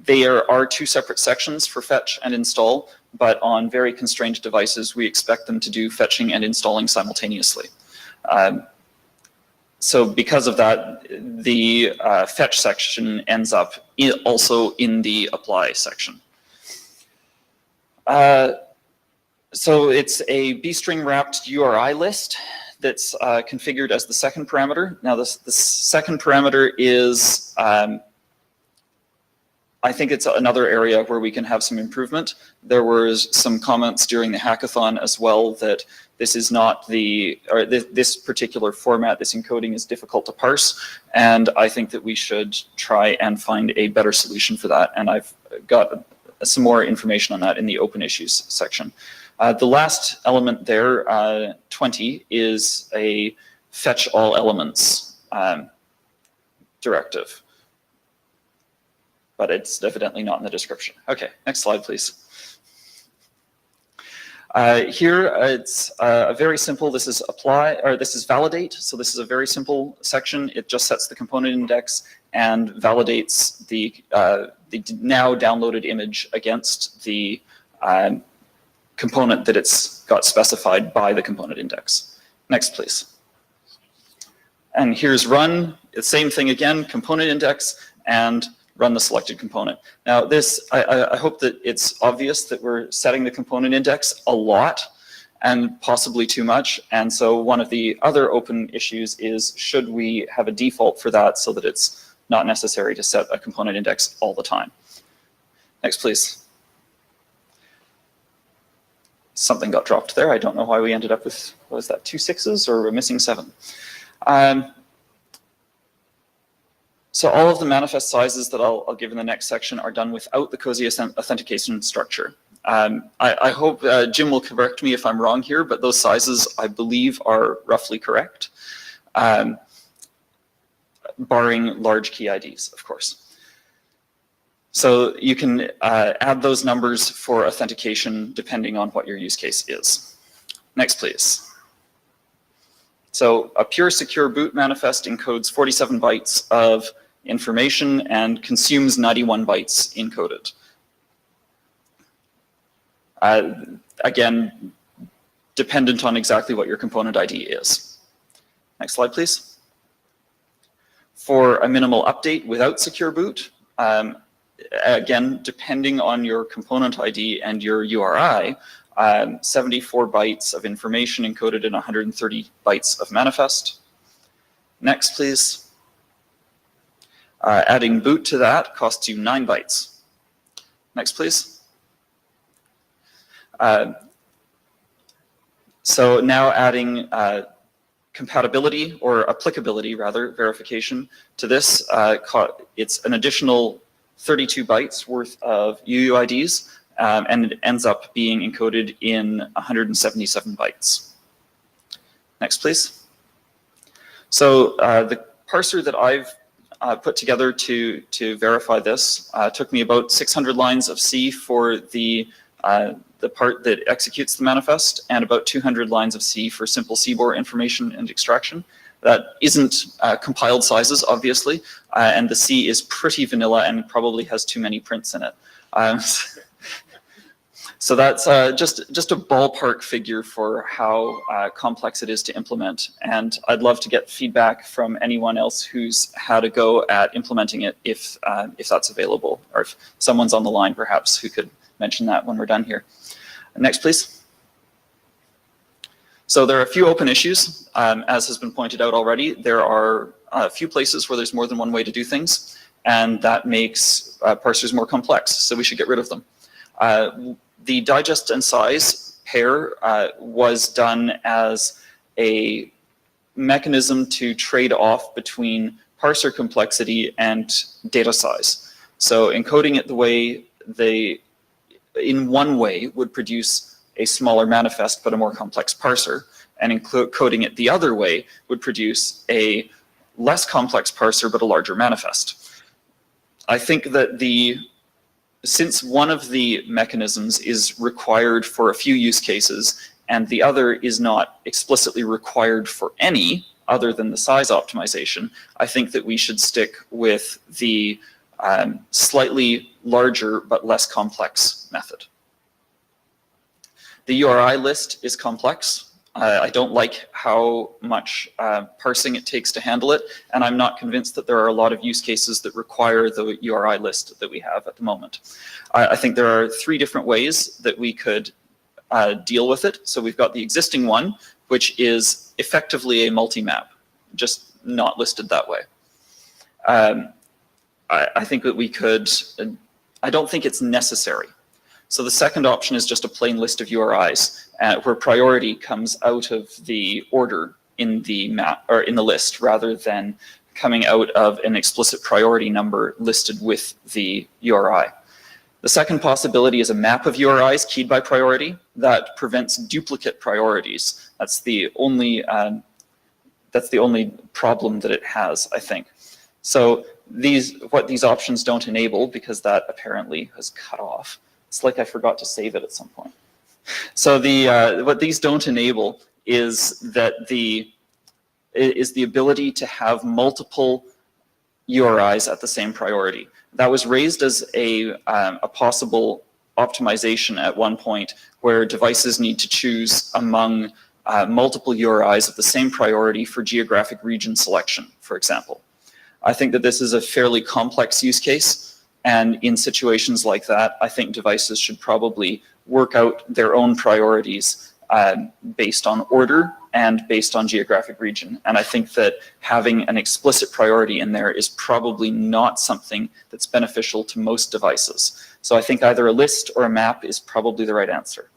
There are two separate sections for fetch and install, but on very constrained devices, we expect them to do fetching and installing simultaneously. So because of that, the fetch section ends up also in the apply section. So it's a bstring wrapped URI list that's configured as the second parameter. Now the second parameter is, I think it's another area where we can have some improvement. There was some comments during the hackathon as well that this is not this particular format, this encoding is difficult to parse, and I think that we should try and find a better solution for that, and I've got some more information on that in the open issues section. The last element there, 20, is a fetch all elements directive, but it's evidently not in the description. Okay, next slide, please. Here it's very simple. This is apply, or this is validate. So this is a very simple section. It just sets the component index and validates the now downloaded image against the component that it's got specified by the component index. Next, please. And here's run. It's same thing again, component index, and run the selected component. Now this, I hope that it's obvious that we're setting the component index a lot and possibly too much. And so one of the other open issues is, should we have a default for that so that it's not necessary to set a component index all the time? Next, please. Something got dropped there. I don't know why we ended up with, what was that, 2 6s, or we're missing 7. So all of the manifest sizes that I'll give in the next section are done without the cozy authentication structure. I hope Jim will correct me if I'm wrong here, but those sizes, I believe, are roughly correct, barring large key IDs, of course. So you can add those numbers for authentication depending on what your use case is. Next, please. So a pure secure boot manifest encodes 47 bytes of information and consumes 91 bytes encoded. Again, dependent on exactly what your component ID is. Next slide, please. For a minimal update without secure boot, again, depending on your component ID and your URI, 74 bytes of information encoded in 130 bytes of manifest. Next, please. Adding boot to that costs you 9 bytes. Next, please. So now adding compatibility, or applicability rather, verification to this, it's an additional 32 bytes worth of UUIDs, and it ends up being encoded in 177 bytes. Next, please. So the parser that I've put together to verify this took me about 600 lines of C for the part that executes the manifest, and about 200 lines of C for simple CBOR information and extraction. That isn't compiled sizes, obviously, and the C is pretty vanilla and probably has too many prints in it. So that's just a ballpark figure for how complex it is to implement. And I'd love to get feedback from anyone else who's had a go at implementing it, if that's available, or if someone's on the line perhaps who could mention that when we're done here. Next, please. So there are a few open issues. As has been pointed out already, there are a few places where there's more than one way to do things, and that makes parsers more complex, so we should get rid of them. The digest and size pair was done as a mechanism to trade off between parser complexity and data size. So encoding it the way in one way would produce a smaller manifest but a more complex parser, and encoding it the other way would produce a less complex parser but a larger manifest. I think that since one of the mechanisms is required for a few use cases and the other is not explicitly required for any other than the size optimization, I think that we should stick with the slightly larger but less complex method. The URI list is complex. I don't like how much parsing it takes to handle it, and I'm not convinced that there are a lot of use cases that require the URI list that we have at the moment. I think there are 3 different ways that we could deal with it. So we've got the existing one, which is effectively a multi-map, just not listed that way. I think that we could, I don't think it's necessary. So the second option is just a plain list of URIs, where priority comes out of the order in the map, or in the list, rather than coming out of an explicit priority number listed with the URI. The second possibility is a map of URIs keyed by priority that prevents duplicate priorities. That's the only problem that it has, I think. So what these options don't enable, because that apparently has cut off. It's like I forgot to save it at some point. So what these don't enable is the ability to have multiple URIs at the same priority. That was raised as a possible optimization at one point, where devices need to choose among multiple URIs of the same priority for geographic region selection, for example. I think that this is a fairly complex use case. And in situations like that, I think devices should probably work out their own priorities based on order and based on geographic region. And I think that having an explicit priority in there is probably not something that's beneficial to most devices. So I think either a list or a map is probably the right answer.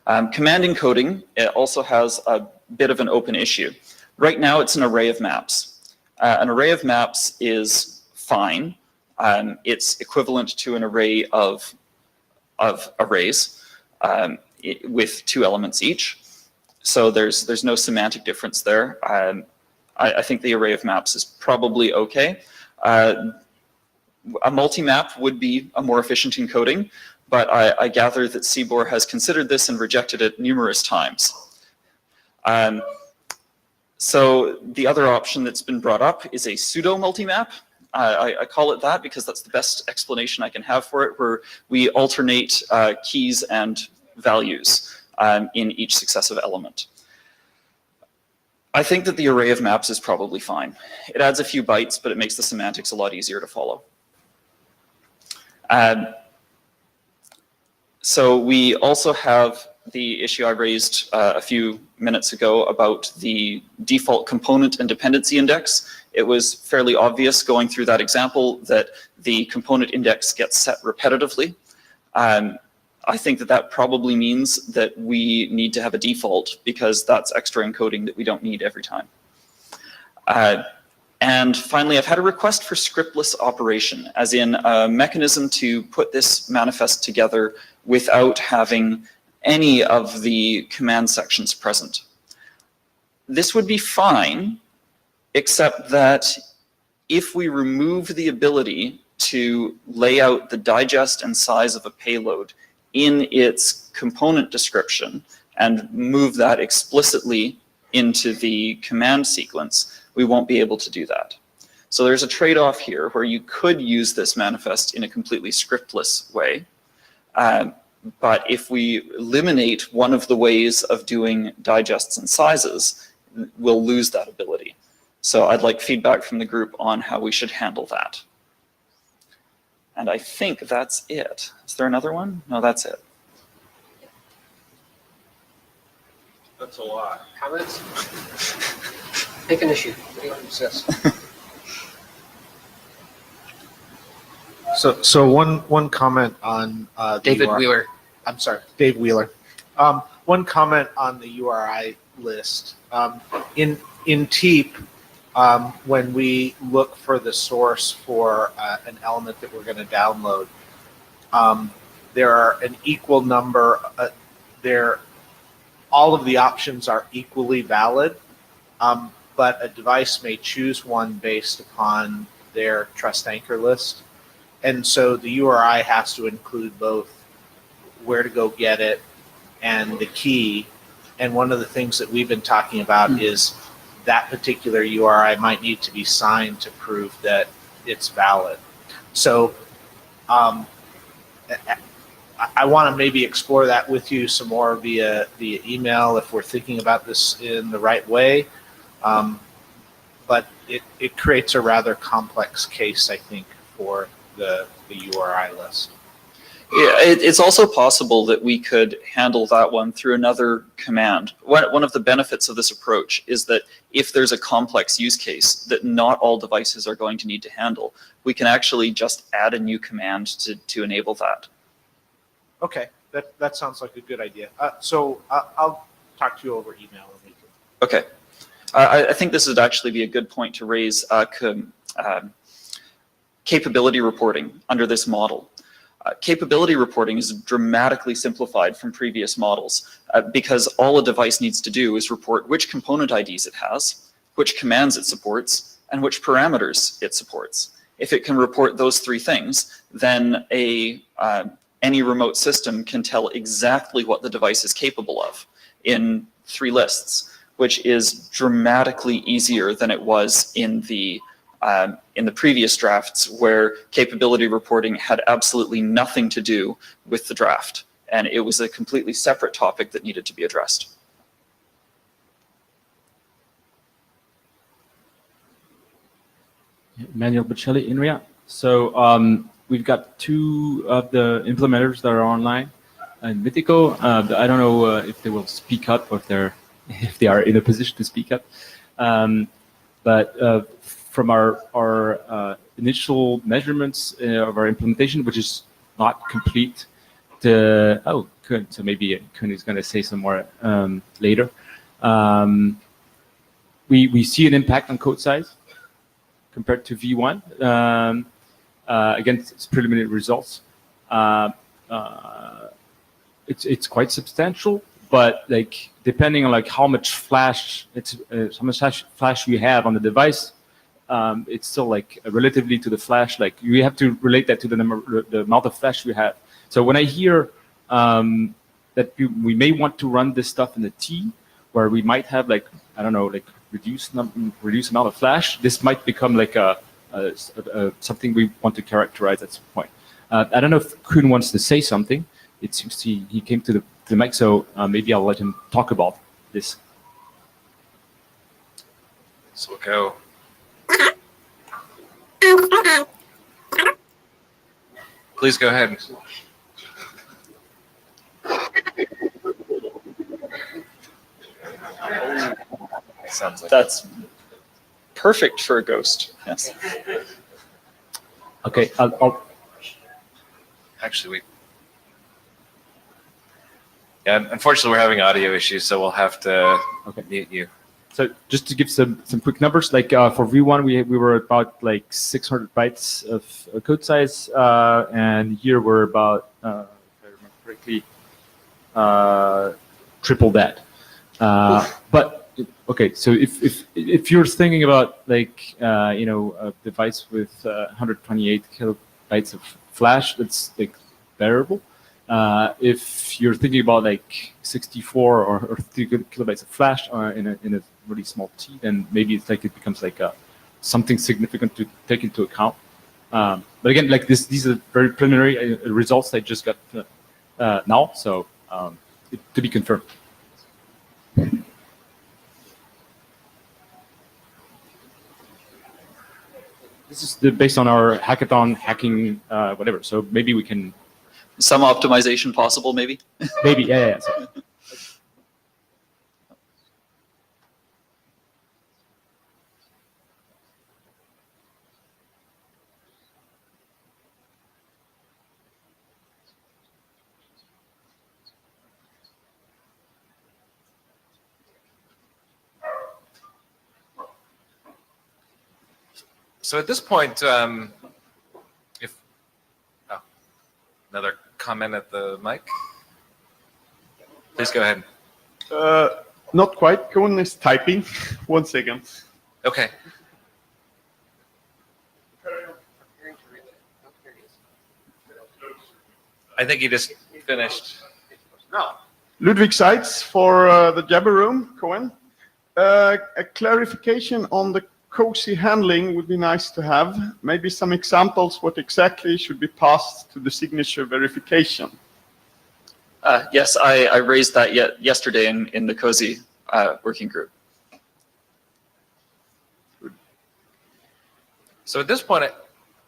Command encoding, it also has a bit of an open issue. Right now, it's an array of maps. An array of maps is fine. It's equivalent to an array of arrays with 2 elements each. So there's no semantic difference there. I think the array of maps is probably okay. a multi-map would be a more efficient encoding, but I gather that CBOR has considered this and rejected it numerous times. So the other option that's been brought up is a pseudo multi-map. I call it that because that's the best explanation I can have for it, where we alternate keys and values in each successive element. I think that the array of maps is probably fine. It adds a few bytes, but it makes the semantics a lot easier to follow. So we also have the issue I raised a few minutes ago about the default component and dependency index. It was fairly obvious going through that example that the component index gets set repetitively. I think that that probably means that we need to have a default because that's extra encoding that we don't need every time. And finally, I've had a request for scriptless operation, as in a mechanism to put this manifest together without having any of the command sections present. This would be fine, except that if we remove the ability to lay out the digest and size of a payload in its component description and move that explicitly into the command sequence, we won't be able to do that. So there's a trade-off here where you could use this manifest in a completely scriptless way. But if we eliminate one of the ways of doing digests and sizes, we'll lose that ability. So I'd like feedback from the group on how we should handle that. And I think that's it. Is there another one? No, that's it. That's a lot. Comments? Pick an issue. What do you want to discuss? So one comment on the David URI. Wheeler. I'm sorry, Dave Wheeler. One comment on the URI list. In TEEP, when we look for the source for an element that we're going to download, there are an equal number. All of the options are equally valid, but a device may choose one based upon their trust anchor list. And so the URI has to include both where to go get it and the key. And one of the things that we've been talking about is that particular URI might need to be signed to prove that it's valid. So I want to maybe explore that with you some more via email if we're thinking about this in the right way. But it creates a rather complex case, I think, for the URI list. Yeah, it's also possible that we could handle that one through another command. One of the benefits of this approach is that if there's a complex use case that not all devices are going to need to handle, we can actually just add a new command to enable that. Okay, that sounds like a good idea. So I'll talk to you over email. Okay. I think this would actually be a good point to raise capability reporting under this model. Capability reporting is dramatically simplified from previous models because all a device needs to do is report which component IDs it has, which commands it supports, and which parameters it supports. If it can report those three things, then any remote system can tell exactly what the device is capable of in 3 lists, which is dramatically easier than it was in the previous drafts, where capability reporting had absolutely nothing to do with the draft, and it was a completely separate topic that needed to be addressed. Manuel Bocelli, INRIA. So we've got 2 of the implementers that are online, and Mythico. I don't know if they will speak up or if they are in a position to speak up, but from our initial measurements of our implementation, which is not complete. So maybe Kun is going to say some more later. We see an impact on code size compared to V1 against preliminary results. It's quite substantial, but depending on how much flash we have on the device, it's still like relatively to the flash. Like you have to relate that to the number, the amount of flash you have. So when I hear that we may want to run this stuff in the T, where we might have like, I don't know, like reduced amount of flash, this might become like something we want to characterize at some point. I don't know if Kuhn wants to say something. It seems he came to the mic, so maybe I'll let him talk about this. So we'll go. Please go ahead. Sounds like That's perfect for a ghost. Yes. Okay, I'll actually yeah, unfortunately we're having audio issues, so we'll have to mute you. So just to give some quick numbers, like for V1 we were about like 600 bytes of code size, and here we're about, if I remember correctly, triple that. But okay, so if you're thinking about like a device with 128 kilobytes of flash, that's like bearable. If you're thinking about like 64 or 30 kilobytes of flash in a really small T, then maybe it's like it becomes like something significant to take into account. But again, like these are very preliminary results I just got now, so to be confirmed. This is based on our hackathon hacking whatever. So maybe we can. Some optimization possible, maybe? Maybe, yeah. So. So at this point, another comment at the mic. Please go ahead. Not quite. Kuhn is typing. 1 second. Okay. I think he just finished. No. Ludwig Seitz for the Jabber Room, Cohen. A clarification on the cozy handling would be nice to have. Maybe some examples what exactly should be passed to the signature verification. Yes, I raised that yesterday in the COSI working group. So at this point,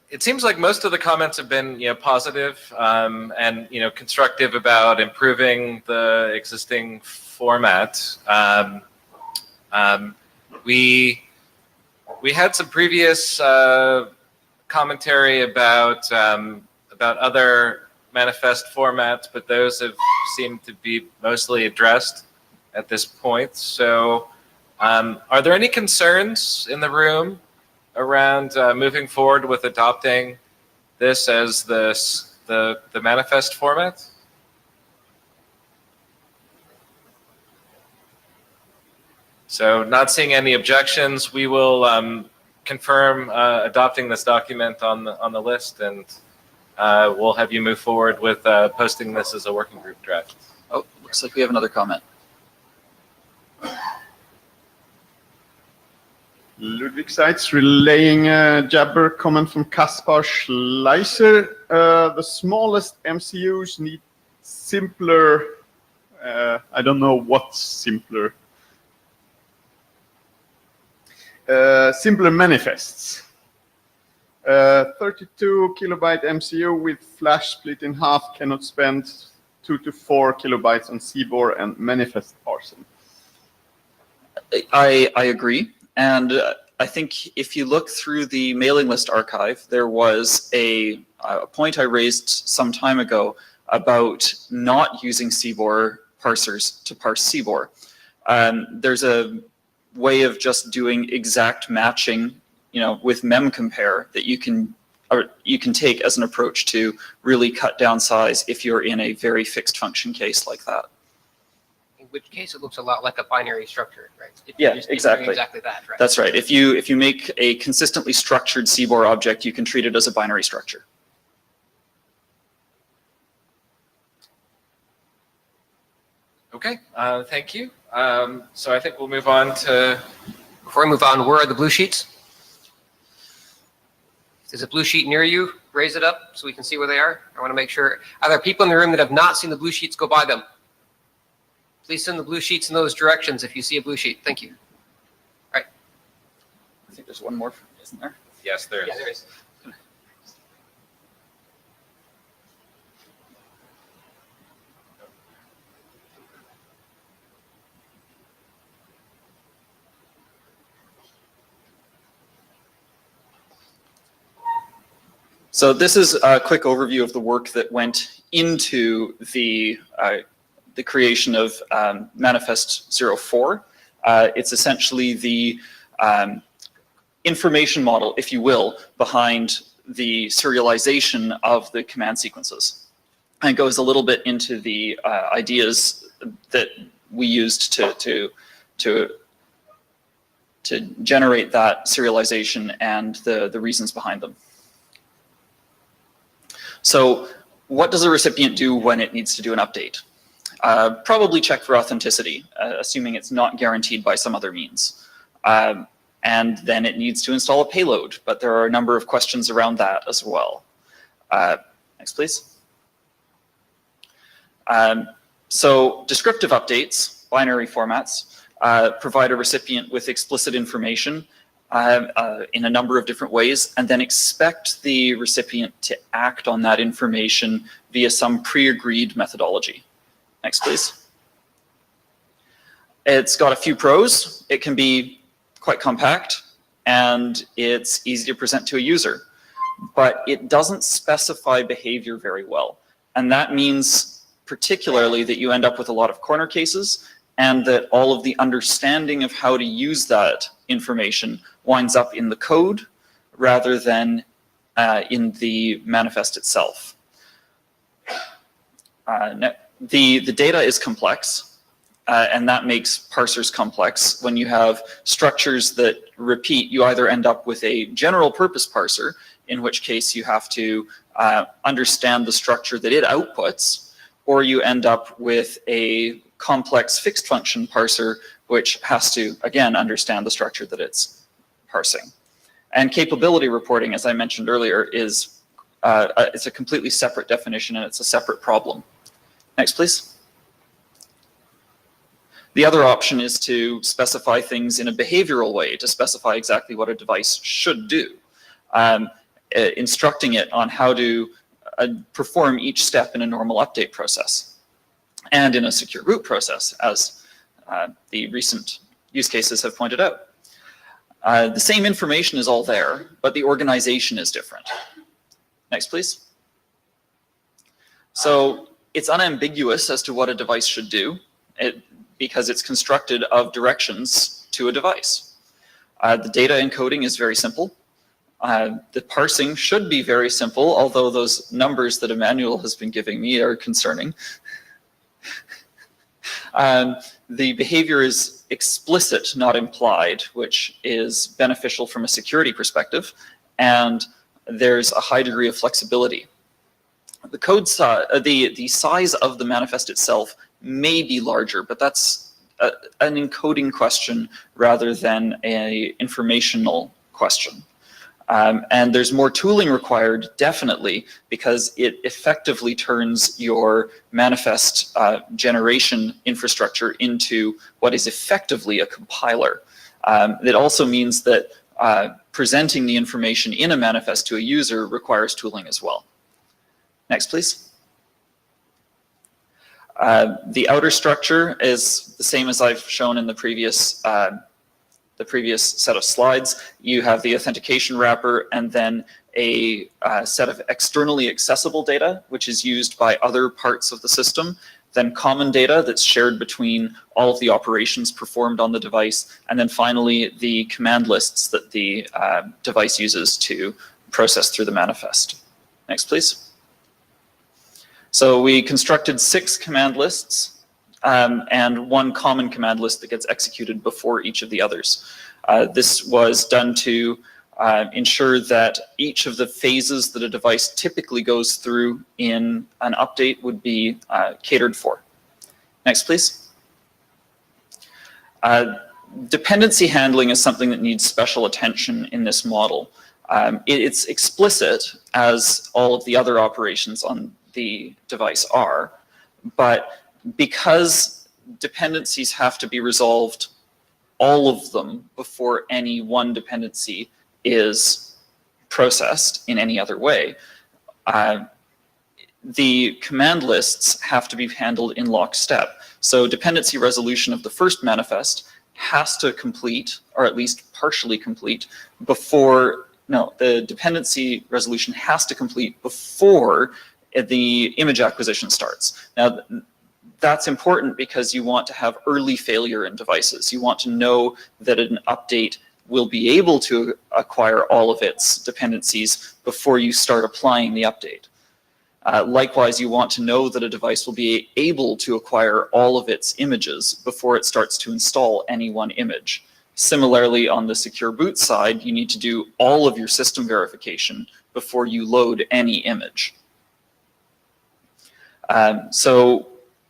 it seems like most of the comments have been positive and constructive about improving the existing format. We had some previous commentary about other manifest formats, but those have seemed to be mostly addressed at this point. So are there any concerns in the room around moving forward with adopting this as the manifest format? So not seeing any objections, we will confirm adopting this document on the list, and we'll have you move forward with posting this as a working group draft. Oh, looks like we have another comment. Ludwig Seitz relaying a Jabber comment from Kaspar Schleiser. The smallest MCUs need simpler, I don't know what's simpler. Simpler manifests. 32 kilobyte MCU with flash split in half cannot spend 2 to 4 kilobytes on CBOR and manifest parsing. I agree. And I think if you look through the mailing list archive, there was a point I raised some time ago about not using CBOR parsers to parse CBOR. There's a way of just doing exact matching, with memcompare that you can take as an approach to really cut down size if you're in a very fixed function case like that. which case it looks a lot like a binary structure, right? If Yeah, you're just doing exactly. exactly that, right? That's right. If you make a consistently structured CBOR object, you can treat it as a binary structure. Okay, thank you. So I think we'll move on to. Before we move on, where are the blue sheets? Is a blue sheet near you? Raise it up so we can see where they are. I want to make sure. Are there people in the room that have not seen the blue sheets? Go by them. Please send the blue sheets in those directions if you see a blue sheet. Thank you. All right. I think there's one more, isn't there? Yes, there is. Yeah, there is. So this is a quick overview of the work that went into the creation of Manifest 04. It's essentially the information model, if you will, behind the serialization of the command sequences. And it goes a little bit into the ideas that we used to generate that serialization and the reasons behind them. So what does a recipient do when it needs to do an update? Probably check for authenticity, assuming it's not guaranteed by some other means. And then it needs to install a payload, but there are a number of questions around that as well. Next, please. So descriptive updates, binary formats, provide a recipient with explicit information in a number of different ways, and then expect the recipient to act on that information via some pre-agreed methodology. Next, please. It's got a few pros. It can be quite compact, and it's easy to present to a user, but it doesn't specify behavior very well. And that means particularly that you end up with a lot of corner cases, and that all of the understanding of how to use that information winds up in the code rather than in the manifest itself. The data is complex, and that makes parsers complex. When you have structures that repeat, you either end up with a general purpose parser, in which case you have to understand the structure that it outputs, or you end up with a complex fixed function parser, which has to, again, understand the structure that it's parsing. And capability reporting, as I mentioned earlier, is it's a completely separate definition, and it's a separate problem. Next, please. The other option is to specify things in a behavioral way, to specify exactly what a device should do, instructing it on how to perform each step in a normal update process and in a secure root process, as the recent use cases have pointed out. The same information is all there, but the organization is different. Next, please. So it's unambiguous as to what a device should do because it's constructed of directions to a device. The data encoding is very simple. The parsing should be very simple, although those numbers that Emmanuel has been giving me are concerning. The behavior is explicit, not implied, which is beneficial from a security perspective, and there's a high degree of flexibility. The code the size of the manifest itself may be larger, but that's an encoding question rather than an informational question. And there's more tooling required, definitely, because it effectively turns your manifest generation infrastructure into what is effectively a compiler. It also means that presenting the information in a manifest to a user requires tooling as well. Next, please. The outer structure is the same as I've shown in the previous set of slides. You have the authentication wrapper and then a set of externally accessible data, which is used by other parts of the system, then common data that's shared between all of the operations performed on the device, and then finally the command lists that the device uses to process through the manifest. Next, please. So we constructed 6 command lists and one common command list that gets executed before each of the others. This was done to ensure that each of the phases that a device typically goes through in an update would be catered for. Next, please. Dependency handling is something that needs special attention in this model. It's explicit, as all of the other operations on the device are, but because dependencies have to be resolved, all of them, before any one dependency is processed in any other way, the command lists have to be handled in lockstep. So dependency resolution of the first manifest has to complete, or at least partially complete, before, no, the dependency resolution has to complete before the image acquisition starts. Now, that's important because you want to have early failure in devices. You want to know that an update will be able to acquire all of its dependencies before you start applying the update. Likewise, you want to know that a device will be able to acquire all of its images before it starts to install any one image. Similarly, on the secure boot side, you need to do all of your system verification before you load any image. So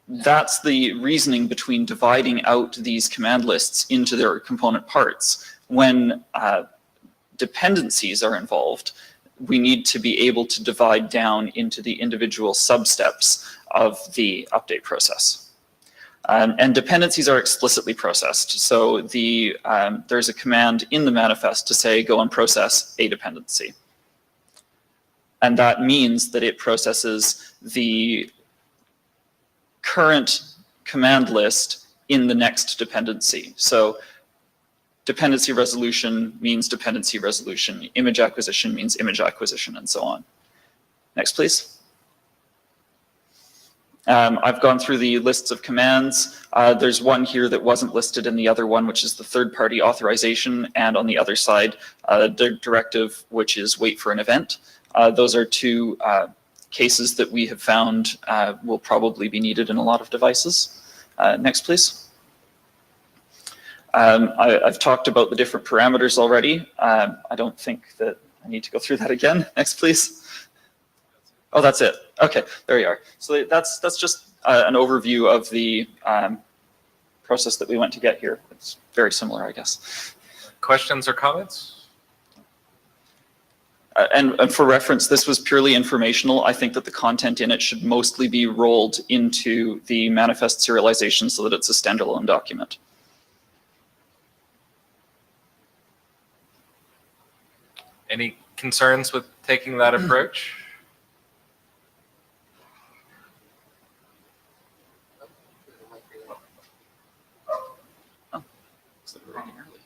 that's the reasoning between dividing out these command lists into their component parts. When dependencies are involved, we need to be able to divide down into the individual substeps of the update process. And dependencies are explicitly processed. So there's a command in the manifest to say, go and process a dependency. And that means that it processes the current command list in the next dependency. So dependency resolution means dependency resolution. Image acquisition means image acquisition, and so on. Next, please. I've gone through the lists of commands. There's one here that wasn't listed in the other one, which is the third-party authorization, and on the other side, the directive, which is wait for an event. Those are two cases that we have found will probably be needed in a lot of devices. Next, please. I've talked about the different parameters already. I don't think that I need to go through that again. Next, please. Oh, that's it. Okay, there you are. So that's just an overview of the process that we went to get here. It's very similar, I guess. Questions or comments? And for reference, this was purely informational. I think that the content in it should mostly be rolled into the manifest serialization so that it's a standalone document. Any concerns with taking that approach? Oh, so we're running early.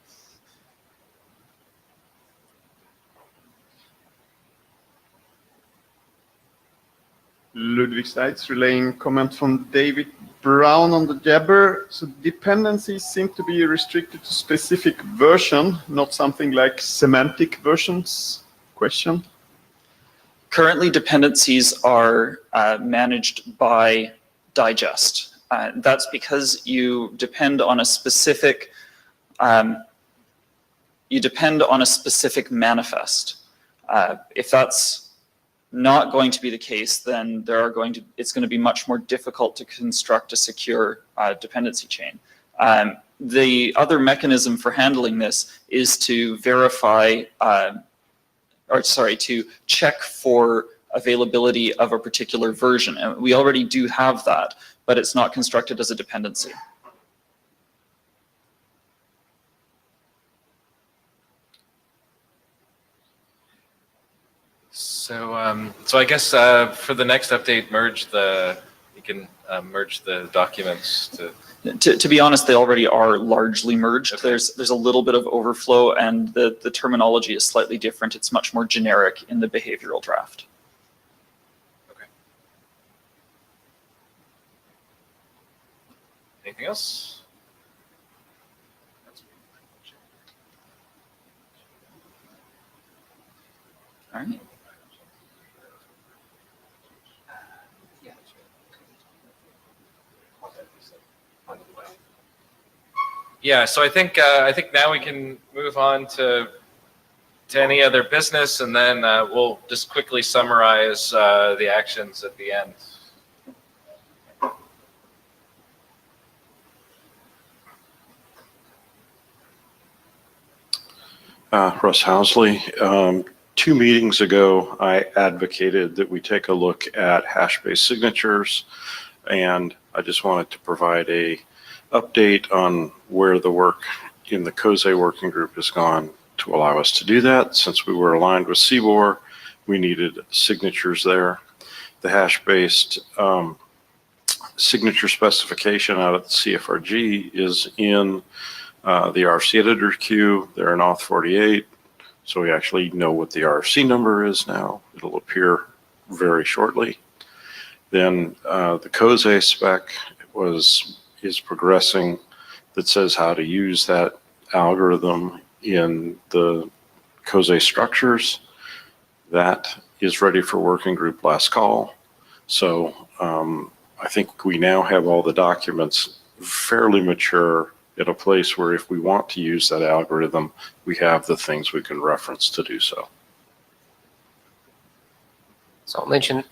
Ludwig Seitz, relaying comment from David Brown on the Jabber. So dependencies seem to be restricted to specific version, not something like semantic versions? Question. Currently, dependencies are managed by digest. That's because you depend on a specific manifest. If that's not going to be the case, then it's going to be much more difficult to construct a secure dependency chain. The other mechanism for handling this is to verify, to check for availability of a particular version. And we already do have that, but it's not constructed as a dependency. So I guess for the next update, you can merge the documents To be honest, they already are largely merged. Okay. There's a little bit of overflow, and the terminology is slightly different. It's much more generic in the behavioral draft. Okay. Anything else? All right. Yeah, so I think now we can move on to any other business, and then we'll just quickly summarize the actions at the end. Russ Housley. 2 meetings ago, I advocated that we take a look at hash-based signatures, and I just wanted to provide a update on where the work in the COSE working group has gone to allow us to do that. Since we were aligned with CBOR, we needed signatures there. The hash-based signature specification out of the CFRG is in the RFC editor queue. They're in auth 48, so we actually know what the RFC number is now. It'll appear very shortly. Then the COSE spec is progressing that says how to use that algorithm in the COSE structures. That is ready for working group last call. So I think we now have all the documents fairly mature at a place where if we want to use that algorithm, we have the things we can reference to do so. So I'll mention,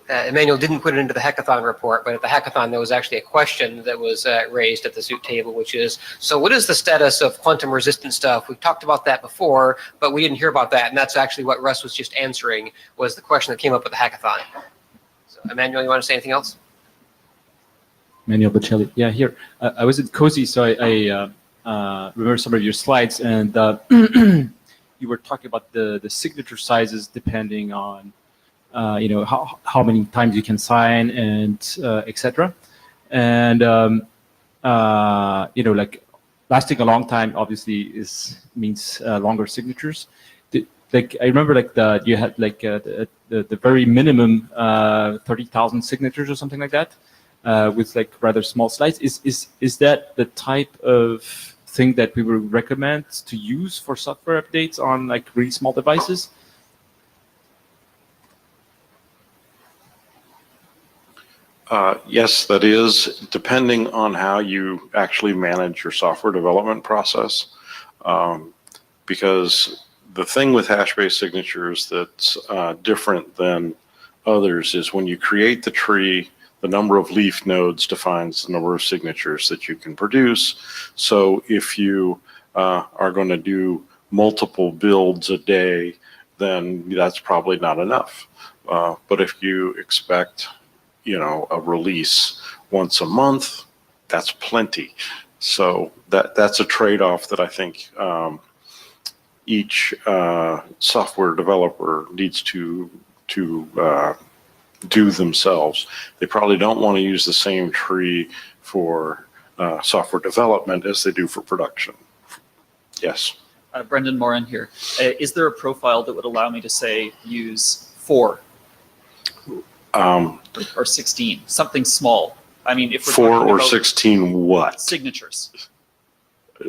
Emmanuel didn't put it into the hackathon report, but at the hackathon there was actually a question that was raised at the SUIT table, which is, so what is the status of quantum resistant stuff? We've talked about that before, but we didn't hear about that, and that's actually what Russ was just answering, was the question that came up at the hackathon. So Emmanuel, you want to say anything else? Emmanuel Bocelli. Yeah, here. I was at COSE, so I remember some of your slides, and you were talking about the signature sizes depending on how many times you can sign and etc. And like lasting a long time obviously means longer signatures. Like I remember you had the very minimum 30,000 signatures or something like that. With like rather small slides. Is that the type of thing that we would recommend to use for software updates on like really small devices? Yes, that is, depending on how you actually manage your software development process. Because the thing with hash-based signatures that's different than others is when you create the tree, the number of leaf nodes defines the number of signatures that you can produce. So if you are going to do multiple builds a day, then that's probably not enough. But if you expect, a release once a month, that's plenty. So that's a trade-off that I think each software developer needs to do themselves. They probably don't want to use the same tree for software development as they do for production. Yes. Brendan Moran here. Is there a profile that would allow me to say use 4 or 16, something small? I mean, if we're 4 talking or about 16 what? signatures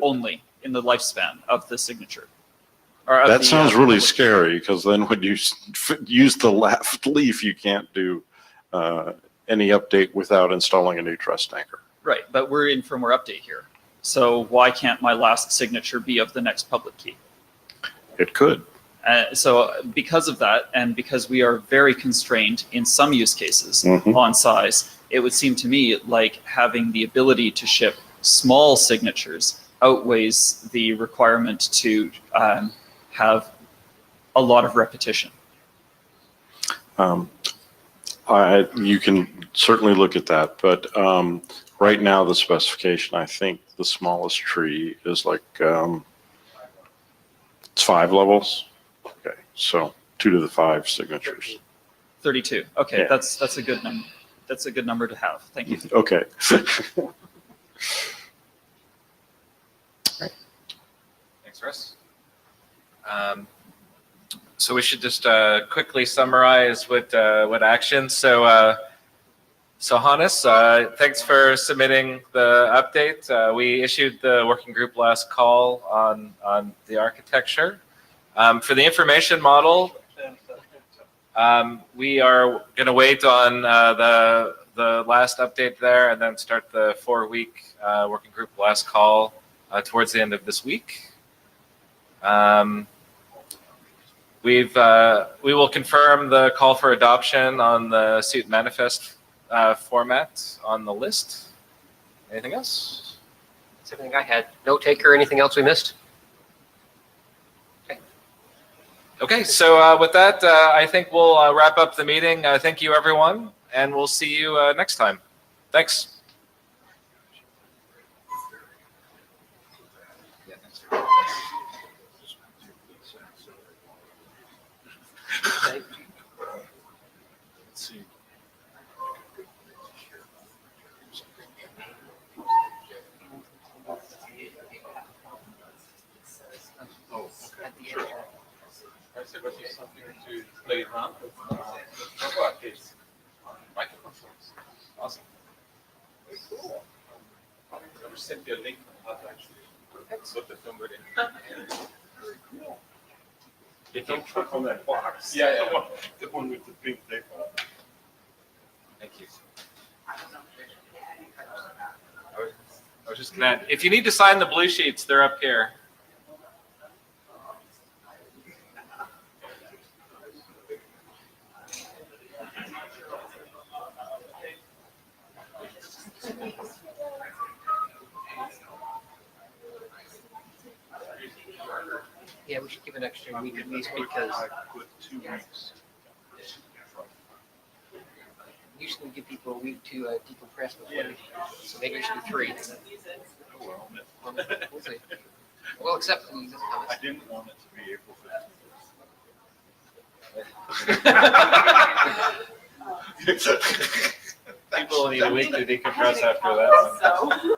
only in the lifespan of the signature. Or of that the, sounds really scary, because then when you use the left leaf, you can't do any update without installing a new trust anchor. Right, but we're in firmware update here. So why can't my last signature be of the next public key? It could. So because of that, and because we are very constrained in some use cases on size, it would seem to me like having the ability to ship small signatures outweighs the requirement to have a lot of repetition. You can certainly look at that, but right now the specification, I think the smallest tree is like it's 5 levels. Okay, so 2 to the 5 signatures. 32. Okay, yeah. that's a good number. That's a good number to have. Thank you. Okay. Thanks, Russ. So we should just quickly summarize what actions. So Hannes, thanks for submitting the update. We issued the working group last call on the architecture. For the information model, we are going to wait on the last update there and then start the 4-week working group last call towards the end of this week. We will confirm the call for adoption on the SUIT manifest format on the list. Anything else? That's everything I had. Note taker, anything else we missed? Okay, so with that, I think we'll wrap up the meeting. Thank you, everyone, and we'll see you next time. Thanks. So what is something to play around with? Awesome. Cool. I'll send you a link on how to actually put the film in. Very cool. You can click on that box. Yeah. The one with the pink tape on it. Thank you. I was just gonna, if you need to sign the blue sheets, they're up here. Yeah, we should give an extra week at least because I put 2 weeks. usually we give people a week to decompress before they, so maybe we should do 3. Oh, well. We'll see. Well, except for these I didn't want it to be April 15th. People need a week to decompress after that one.